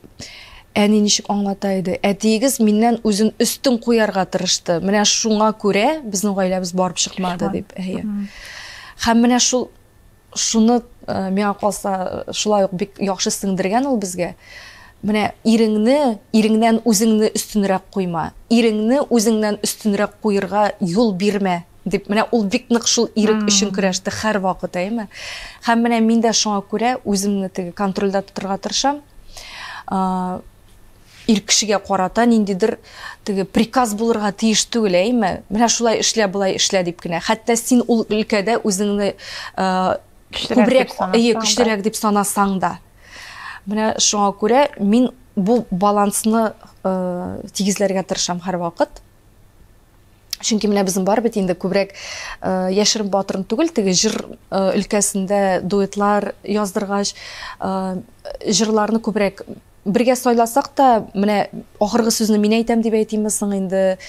әни ничек аңлата иде, әтигез миннән үзен өстен куярга тырышты. Менә шуңа күрә безнең гаиләбез барып чыкмады дип. Һәм менә шуны миңа калса шулай ук бик яхшы сеңдергән ул безгә. Менә иреңнән үзеңне өстенрәк куйма. Иреңне үзеңнән өстенрәк куярга юл бирмә дип. Менә ул бик нык шул ирек өчен көрәште һәр вакыт, әйме? Һәм менә мин дә шуңа күрә үземне теге контрольдә тотырга тырышам. ир кешегә карата ниндидер теге приказ булырга тиеш түгел, әйме? Менә шулай эшлә, булай эшлә дип кенә. Хәтта син ул өлкәдә үзеңне күбрәк көчлерәк дип санасаң да. Менә шуңа күрә мин бу балансны тигезләргә тырышам һәр вакыт. Чөнки менә безнең бар бит инде күбрәк яшерен батырын түгел, теге җыр өлкәсендә дуэтлар яздыргач, җырларны күбрәк бергә сайласак та, менә ахыргы сүзне мин әйтәм дип әйтимме соң инде,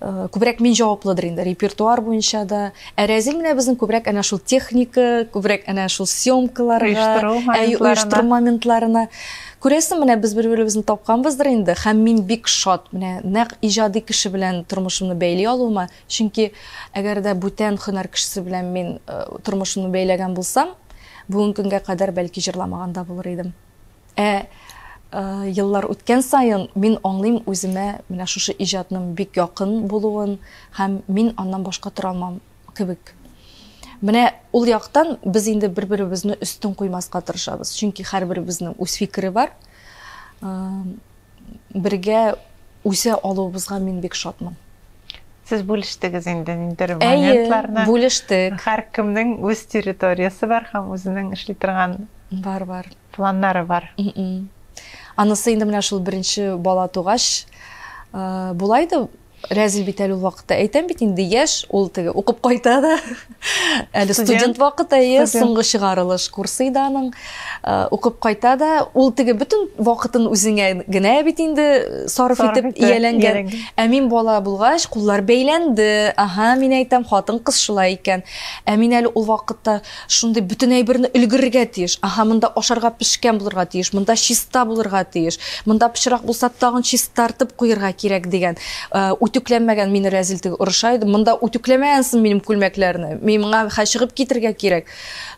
күбрәк мин җаваплыдыр инде репертуар буенча да. Рәзил менә безнең күбрәк әнә шул техника, күбрәк әнә шул съемкаларга, оештыру моментларына. Күрәсең, менә без бер-беребезне тапканбыздыр инде, һәм мин бик шат, менә нәкъ иҗади кеше белән тормышымны бәйли алуыма, чөнки әгәр дә бүтән һөнәр кешесе белән мин тормышымны бәйләгән булсам, бүгенге көнгә кадәр бәлки җырламаган да булыр идем. Еллар үткән саен мин аңлыйм үземә менә шушы иҗатның бик якын булуын, һәм мин аннан башка тора алмам кебек. Менә ул яктан без инде бер-беребезне өстен куймаска тырышабыз. Чөнки һәрберебезнең үз фикере бар. Бергә үсә алуыбызга мин бик шатмын. Сез бүлештегез инде ниндидер моментларны. Бүлештек. Һәр кемнең үз территориясы бар һәм үзенең эшли торган Бар. планнары бар. Анысы инде менә шул беренче бала тугач булайды. Рәзил бит әле ул вакытта әйтәм бит инде яшь, ул теге укып кайта да. Әле студент вакыты, соңгы чыгарылыш курсы иде аның. Укып кайта да, ул теге бөтен вакытын үзеңә генә бит инде сарыф итеп ияләнгән. Ә мин бала булгач, куллар бәйләнде. Мин әйтәм, хатын кыз шулай икән. Ә мин әле ул вакытта шундый бөтен әйберне өлгерергә тиеш. Монда ашарга пешкән булырга тиеш, монда чиста булырга тиеш. Монда пычрак булса тагын чиста тартып куярга кирәк дигән. Үтүкләмәгән мине Рәзил теге урыша иде. Монда үтүкләмәгәнсең минем күлмәкләрне. Миңа чыгып китәргә кирәк.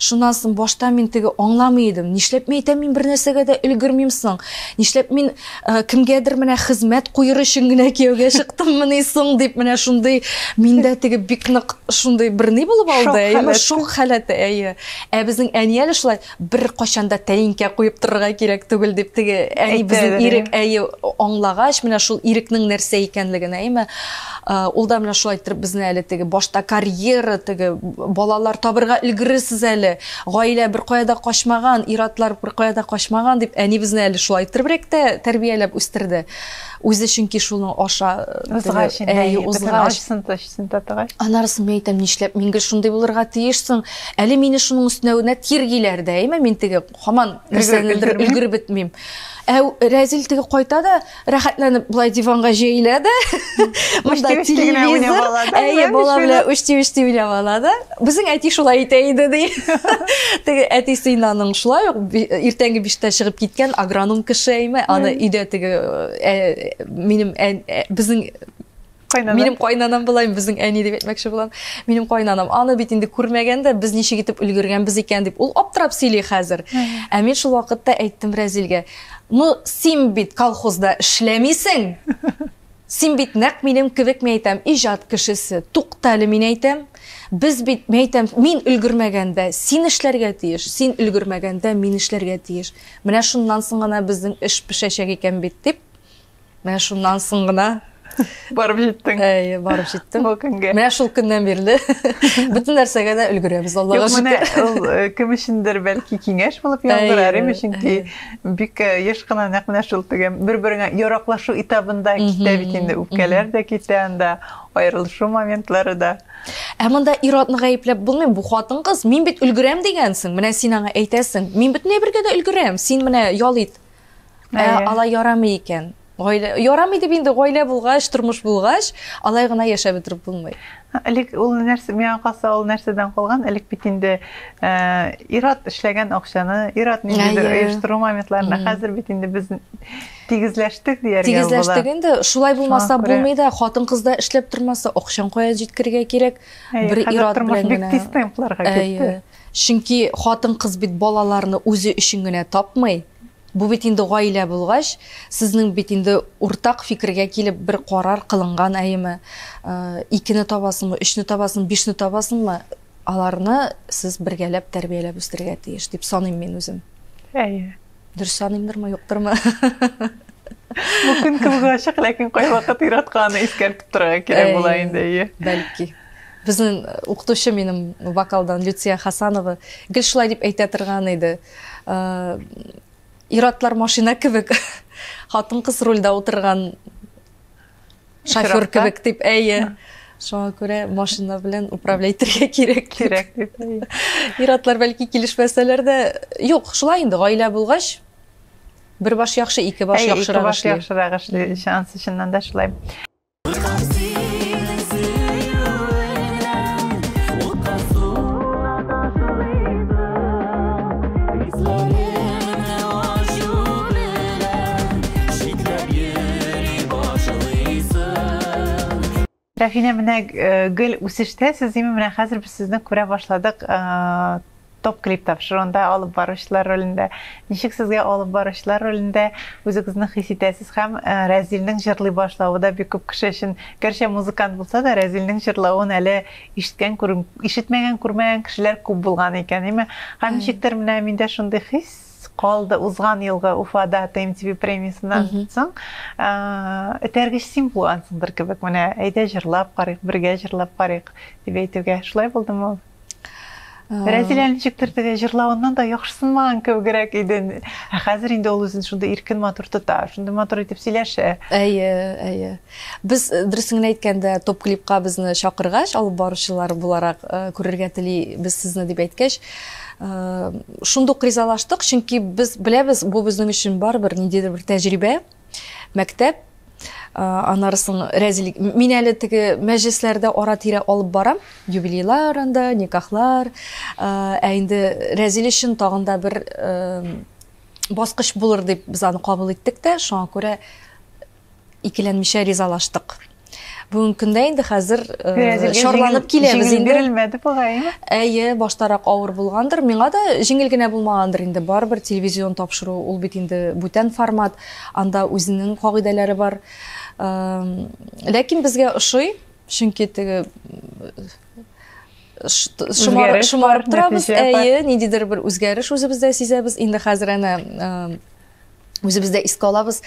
Шуннан соң башта мин теге аңламый идем. Нишләп әйтәм, мин бер нәрсәгә дә өлгермим соң? Нишләп мин кемгәдер менә хезмәт куйыр өчен генә кияүгә чыктыммыни соң дип менә шундый миндә теге бик нык шундый бер ни булып алды. Шок халаты. Ә безнең әни әле шулай бер качанда тәлинкә куеп торырга кирәк түгел дип теге әни безнең ирек аңлагач менә шул ирекнең нәрсә икәнлеген ул да менә шулай итеп безне әле теге башта карьера, теге балалар табырга өлгересез әле, гаилә бер каяда качмаган, иратлар бер каяда качмаган дип әни безне әле шулай итеп тәрбияләп үстерде. Үзе чөнки шуның аша анарысын мен әйтәм, нишләп мин шундый булырга тиешсең, әле мине шуның өстенә тиргиләр дә, мин теге һаман нәрсәнедер өлгереп бетмим. Рәзил теге кайта да рәхәтләнеп булай диванга җәелә дә. Монда телевизор, бала белән үчти уйнап ала да. Безнең әти шулай итә иде ди. Теге әтисе аның шулай иртәнге 5-тә чыгып киткән агроном кеше, аны өйдә теге безнең минем кайнанам булайм, безнең әни дип әйтмәкче булам. Минем кайнанам аны бит инде күрмәгәндә, без ничек итеп өлгергәнбез икән дип ул аптырап сөйли хәзер. Ә мин шул вакытта әйттем Рәзилгә: "Ну, син бит колхозда эшләмисең. Син бит нәкъ минем кебек, мен әйтәм, иҗат кешесе. Туктале, мин әйтәм, без бит, мен әйтәм, мин өлгермәгәндә син эшләргә тиеш, син өлгермәгәндә мин эшләргә тиеш. Менә шуннан соң гына безнең эш пешәчәк икән бит" дип. Менә шуннан соң гына барып җиттең. Барып җиттем. Менә шул көннән бирле бөтен нәрсәгә дә өлгерәбез, Аллага шөкер. Кем өчендер бәлки киңәш булып яңгырар, чөнки бик еш кына нәкъ менә шул теге бер-береңә яраклашу этабында китә бит инде, үпкәләр дә китә анда, аерылышу моментлары да. Монда иратны гаепләп булмый, бу хатын-кыз, мин бит өлгерәм дигәнсең, менә син аңа әйтәсең, мин бөтен әйбергә дә өлгерәм, син менә ял ит. Алай ярамый икән. Ярамый дип инде гаилә булгач, тормыш булгач, алай гына яшәп бетереп булмый. Элек ул нәрсә, миңа калса, ул нәрсәдән калган, элек бит инде ират эшләгән акчаны, ират ниндидер оештыру моментларында хәзер бит инде без тигезләштек дияргә була. Тигезләштек инде, шулай булмаса булмый да, хатын-кызда эшләп тормаса, акчан кая җиткергә кирәк, бер ират белән генә. Бик темпларга китте. Чөнки хатын-кыз бит балаларны үзе өчен генә тапмый. Бу бит инде гаилә булгач, сезнең бит инде уртак фикергә килеп бер карар кылынган әйме. 2-не табасыңмы, 3-не табасыңмы, 5-не табасыңмы, аларны сез бергәләп тәрбияләп үстергә тиеш дип саныйм мин үзем. Дөрес саныймдырмы, юктырмы? Bu gün kız gashık, lakin koy vaqt iratqаны искәртеп торырга кирәк була инде. Бәлки. Безнең укытучы минем вокалдан Люция Хасанова гел шулай дип әйтә торган иде. Иратлар машина кебек, хатын-кыз рольдә утырган шофер кебек дип әйе. Шуңа күрә машина белән управляйтырга кирәк дип. Иратлар бәлки килешмәсәләр дә, юк, шулай инде гаилә булгач, бер баш яхшы, ике баш яхшырак эшли. Яхшырак эшли, шансы чыннан да шулай. Рәфинә, менә гел үсештә сез менә хәзер без сезне күрә башладык. Топ клип тапшыруында алып баручылар ролендә. Ничек сезгә алып баручылар ролендә үзегезне хис итәсез һәм Рәзилнең җырлый башлавы да бик күп кеше өчен, гәрчә музыкант булса да, Рәзилнең җырлавын әле ишетмәгән, күрмәгән кешеләр күп булган икән, әйме? Һәм ничектер менә миндә шундый хис қалды узган елгы Уфада ТМТВ премиясыннан соң этәргеч син булгансыңдыр кебек, менә әйдә җырлап карыйк, бергә җырлап карыйк дип әйтүгә шулай булдымы? Рәзилә ничектер теге җырлавыннан да яхшысынмаган кебегрәк иде. Хәзер инде ул үзен шунда иркен матур тота, шунда матур итеп сөйләшә. Әйе. Без дөресен әйткәндә топ клипка безне чакыргач, алып баручылар буларак күрергә тели без сезне дип әйткәч, шундук ризалаштык, чөнки без беләбез, бу безнең өчен барыбер ниндидер бер тәҗрибә, мәктәп. Анарысын Рәзил, мин әле теге мәҗлесләрдә ара-тирә алып барам, юбилейлар анда, никахлар. Инде Рәзил өчен тагын да бер баскыч булыр дип без аны кабул иттек тә, шуңа күрә икеләнмичә ризалаштык. Бүгенге көндә инде хәзер шарланып киләбез инде. Җиңелмәде бугаймы? Әйе, баштарак авыр булгандыр. Миңа да җиңел генә булмагандыр инде. Барыбер телевизион тапшыру, ул бит инде бүтән формат, анда үзенең кагыйдәләре бар. Ләкин безгә ошый, чөнки теге шомарып торабыз, әйе, ниндидер бер үзгәреш үзебездә сизәбез. Инде хәзер әнә үзебездә искә алабыз.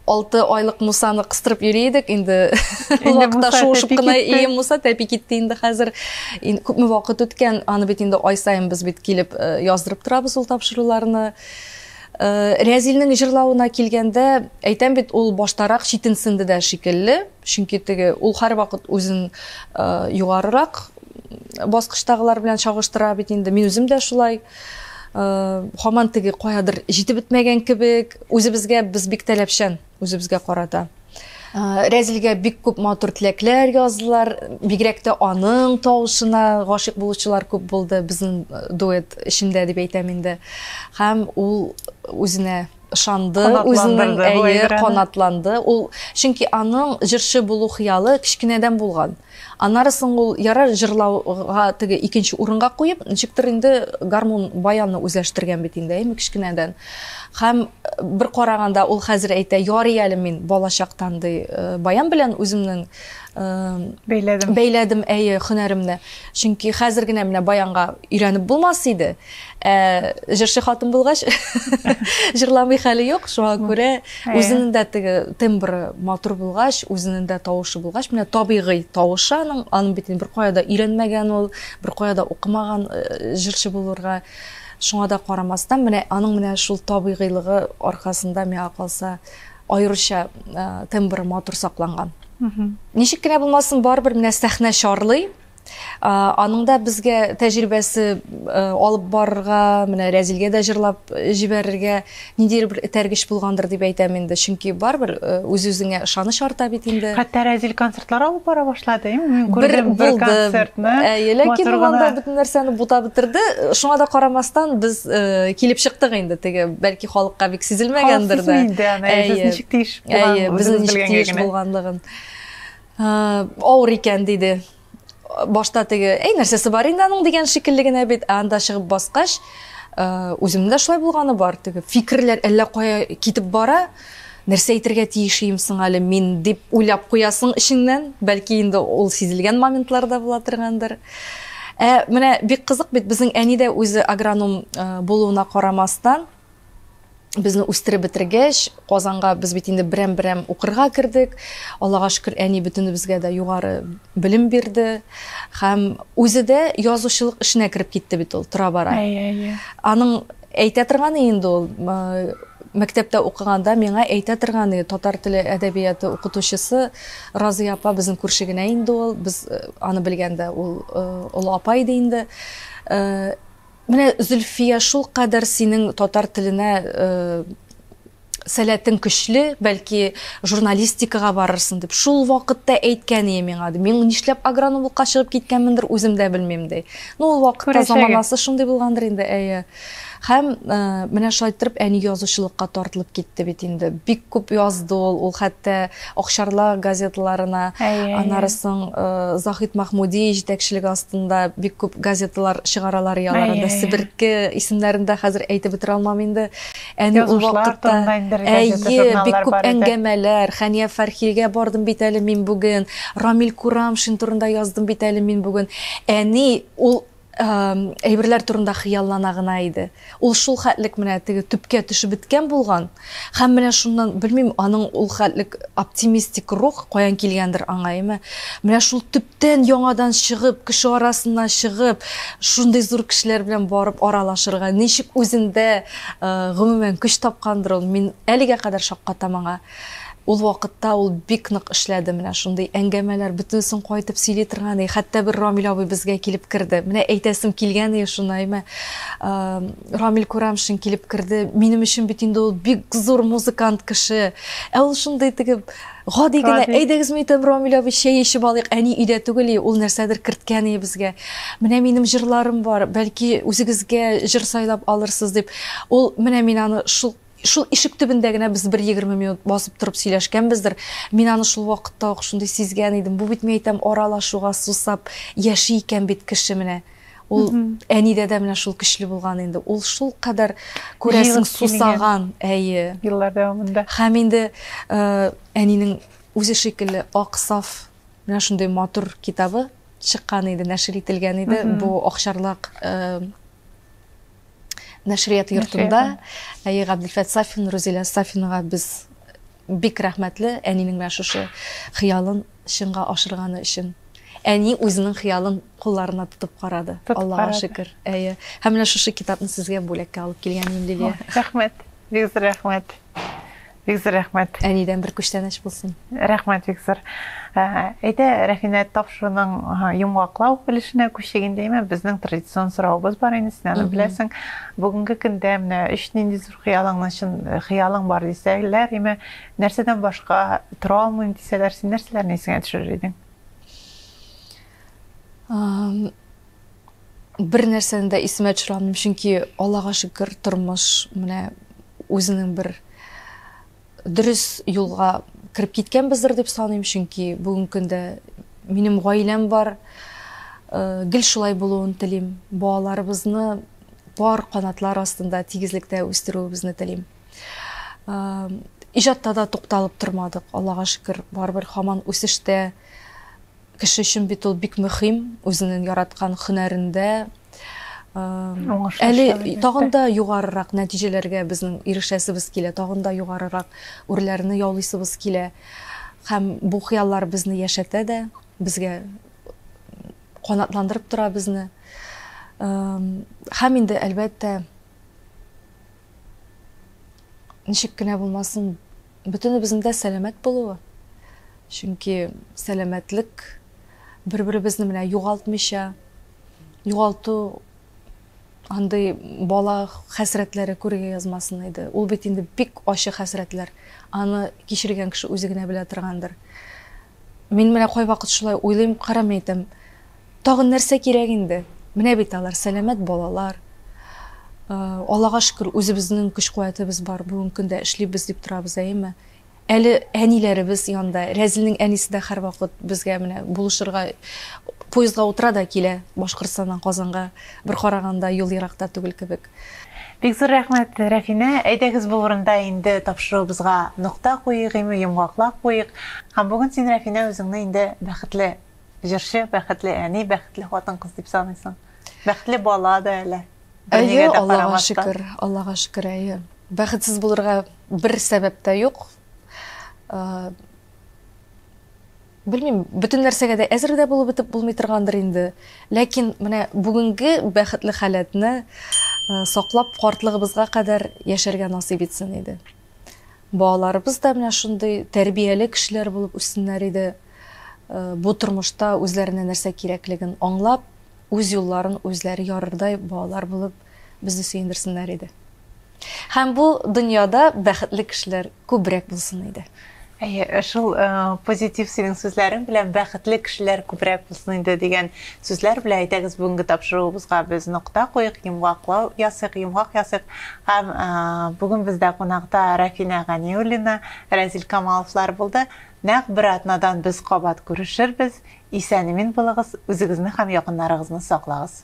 6 айлык Мусаны кыстырып йөридек, инде вакытта шуышып кына Муса тәпи китте инде хәзер. Күпме вакыт үткән, аны бит инде ай сайын без бит килеп яздырып торабыз ул тапшыруларны. Рәзилнең җырлавына килгәндә, әйтәм бит, ул баштарак читенсенде дә шикелле, чөнки теге ул һәр вакыт үзен югарырак баскычтагылар белән чагыштыра бит инде. Мин үзем дә шулай. Һаман теге каядыр җитеп бетмәгән кебек, үзебезгә без бик таләпчән, үзебезгә карата. Рәзилгә бик күп матур теләкләр яздылар, бигрәк тә аның тавышына гашык булучылар күп булды безнең дуэт эчендә дип әйтәм инде. Һәм ул үзенә ышанды, үзенең канатланды. Ул чөнки аның җырчы булу хыялы кичкенәдән булган. Анарысын ул яра җырлауга теге икенче урынга куеп, ничектер инде гармон баянны үзләштергән бит инде, кичкенәдән. Һәм бер караганда ул хәзер әйтә, ярый әле мин балачактан баян белән үземнең бәйләдем һөнәремне. Чөнки хәзер генә менә баянга өйрәнеп булмас иде. Җырчы хатын булгач, җырламый хәле юк, шуңа күрә үзенең дә теге тембры матур булгач, үзенең дә тавышы булгач, менә табигый тавышы аның бит бер каяда өйрәнмәгән ул, бер каяда укымаган җырчы булырга. Шуңа да карамастан, менә аның менә шул табигыйлыгы аркасында миңа калса аеруча тембры матур сакланган. Ничек кенә булмасын, барыбер менә сәхнә шарлый. Аның да безгә тәҗрибәсе алып барырга, менә Рәзилгә дә җырлап җибәрергә ниндидер бер этәргеч булгандыр дип әйтәм инде. Чөнки барыбер үз-үзеңә ышаныч арта бит инде. Хәтта Рәзил концертлар алып бара башлады, мин күрдем бер концертны. Ләкин ул анда бөтен нәрсәне бута битерде. Шуңа да карамастан без килеп чыктык инде. Теге бәлки халыкка бик сизелмәгәндер дә. Ничек тиеш булган, безнең ничек тиеш булганлыгын. Авыр икән диде. Башта теге, нәрсәсе бар инде аның дигән шикелле генә бит, анда чыгып баскач, үземдә шулай булганы бар. Теге фикерләр әллә кая китеп бара, нәрсә әйтергә тиешимсең әле мин дип уйлап куясың ишеңнән, бәлки инде ул сизелгән моментларда була торгандыр. Менә бик кызык бит, безнең әни дә үзе агроном булуына карамастан, Безне үстереп бетергәч, Казанга без бит инде берәм укырга кирдек. Аллага шөкер, әни бөтенебезгә дә югары белем бирде. Һәм үзе дә язучылык эшенә кирип китте бит ул, тора бара. Аның әйтә торганы инде ул мәктәптә укыганда миңа әйтә торганы татар теле әдәбияты укытучысы Разия апа безнең күрше генә инде ул. Без аны белгәндә ул олы апа иде инде. Менә Зөлфия шул кадәр синең татар теленә сәләтең көчле, бәлки журналистикага барырсың дип шул вакытта әйткән иде миңа. Мин нишләп агрономлыкка чыгып киткәнмендер, үзем дә белмим ди. Ну ул вакытта заманасы шундый булгандыр инде, әйе. Һәм менә шулай торып әни язучылыкка тартылып китте бит инде. Бик күп язды ул хәтта Акчарлар газеталарына, анарысын Захид Махмуди җитәкчелеге астында бик күп газеталар чыгаралар яларында. Себерке исемнәрендә хәзер әйтеп бетер алмам инде. Әни ул вакытта бик күп әңгәмәләр, Хәния Фәрхигә бардым бит әле мин бүген, Рамил Курамшин турында яздым бит әле мин бүген. Әни ул әйберләр турында хыяллана гына иде. Ул шул хәтлек менә теге төпкә төшеп биткән булган. Һәм менә шуннан белмим, аның ул хәтлек оптимистик рух каян килгәндер аңайымы. Менә шул төптән яңадан чыгып, кеше арасына чыгып, шундый зур кешеләр белән барып аралашырга ничек үзендә гомумән көч тапкандыр ул. Мин әлегә кадәр шаккатам аңа. Ул вакытта ул бик нык эшләде, менә шундый әңгәмәләр бөтенсен кайтып сөйли торган. Хәтта бер Рамил абый безгә килеп керде. Менә әйтәсем килгән иде шунаймы. Рамил Курамшин килеп керде. Минем өчен бит инде ул бик зур музыкант кеше. Ул шундый теге гади генә әйдәгез мәйтәм Рамил абый чәй эчеп алыйк. Әни өйдә түгел, ул нәрсәдер керткән иде безгә. Менә минем җырларым бар, бәлки үзегезгә җыр сайлап алырсыз дип. Ул менә мин аны шул ишек төбендә генә без 1-20 минут басып торып сөйләшкәнбездер. Мин аны шул вакытта ук шундый сизгән идем. Бу бит мәйтәм аралашуга сусап яши икән бит кеше менә. Ул әнидә дә менә шул көчле булган инде. Ул шул кадәр күрәсең сусаган, әйе. Еллар дәвамында. Һәм инде әнинең үзе шикелле ак саф менә шундый матур китабы чыккан иде, нәшр ителгән иде. Бу Акчарлак нәшрият йортында. Әйе, Габделфәт Сафин, Розилә Сафинга без бик рәхмәтле әнинең менә шушы хыялын чынга ашырганы өчен. Әни үзенең хыялын кулларына тотып карады. Аллага шөкер. Әйе. Һәм менә шушы китапны сезгә бүләккә алып килгәнем Лилия. Рәхмәт. Бик зур рәхмәт. Бик зур рәхмәт. Әнидән бер күчтәнәч булсын. Рәхмәт, бик зур. Әйдә, Рәфинә тапшыруның йомгаклау өлешенә күчегәндәйме, безнең традицион сорауыбыз бар инде, син аны беләсең. Бүгенге көндә менә өч нинди зур хыялың бар дисәләр, име нәрсәдән башка тора алмыйм дисәләр, син нәрсәләрне исеңә төшерер идең? Бер нәрсәне дә исемә төшерә алмыйм, чөнки Аллага шөкер, тормыш менә үзенең бер дөрес юлга кирип киткәнбездер дип саныйм, чөнки бүген көндә минем гаиләм бар. Гел шулай булуын телим. Балаларыбызны бар канатлар астында тигезлектә үстерүебезне телим. Иҗатта да тукталып тормадык. Аллага шөкер, барыбер һаман үсештә. Кеше өчен бит ул бик мөһим, үзенең яраткан һөнәрендә. Әле тагын да югарырак нәтиҗәләргә безнең ирешәсебез килә, тагын да югарырак үрләрне яулыйсыбыз килә. Һәм бу хыяллар безне яшәтә дә, безгә канатландырып тора безне. Һәм инде әлбәттә ничек кенә булмасын, бөтенебезнең дә сәламәт булуы. Чөнки сәламәтлек бер-беребезне менә югалтмыйча, югалту андай бала хәсрәтләре күргә язмасын иде. Ул бит инде бик ачы хәсрәтләр. Аны кичергән кеше үзе генә белә торгандыр. Мин менә кай вакыт шулай уйлыйм, карам әйтәм. Тагын нәрсә кирәк инде? Менә бит алар сәламәт балалар. Аллага шөкер, үзебезнең көч-куәтебез бар. Бүген көндә эшлибез дип торабыз, әйеме? Әле әниләребез янда, Рәзилнең әнисе дә һәр вакыт безгә менә булышырга, поездга утыра да килә, Башкортстаннан Казанга, бер караганда юл еракта түгел кебек. Бик зур рәхмәт, Рәфинә. Әйдәгез бу урында инде тапшыруыбызга нокта куйыйк, йомгаклап куйык. Һәм бүген син, Рәфинә, үзеңне инде бәхетле җырчы, бәхетле әни, бәхетле хатын-кыз дип саныйсың. Бәхетле бала да әле. Әйе, Аллага шөкер, әйе. бәхетсез булырга бер сәбәп тә юк. Белмим, бөтен нәрсәгә дә әзер дә булып бетеп булмый торгандыр инде. Ләкин менә бүгенге бәхетле халәтне саклап картлыгыбызга кадәр яшәргә насыйп итсен иде. Балаларыбыз да менә шундый тәрбияле кешеләр булып үссеннәр иде. Бу тормышта үзләренә нәрсә кирәклеген аңлап, үз юлларын үзләре ярырдай балалар булып безне сөендерсеннәр иде. Һәм бу дөньяда бәхетле кешеләр күбрәк булсын иде. Шул позитив синең сүзләрең белән бәхетле кешеләр күбрәк булсын инде дигән сүзләр белән әйтәгез бүгенге тапшыруыбызга без нокта куйык, йомгаклау ясыйк, йомгак ясыйк. Һәм бүген бездә кунакта Рафина Ганиуллина, Разил Камаловлар булды. Нәкъ бер атнадан без кабат күрешербез. Исән-имин булыгыз, үзегезне һәм якыннарыгызны саклагыз.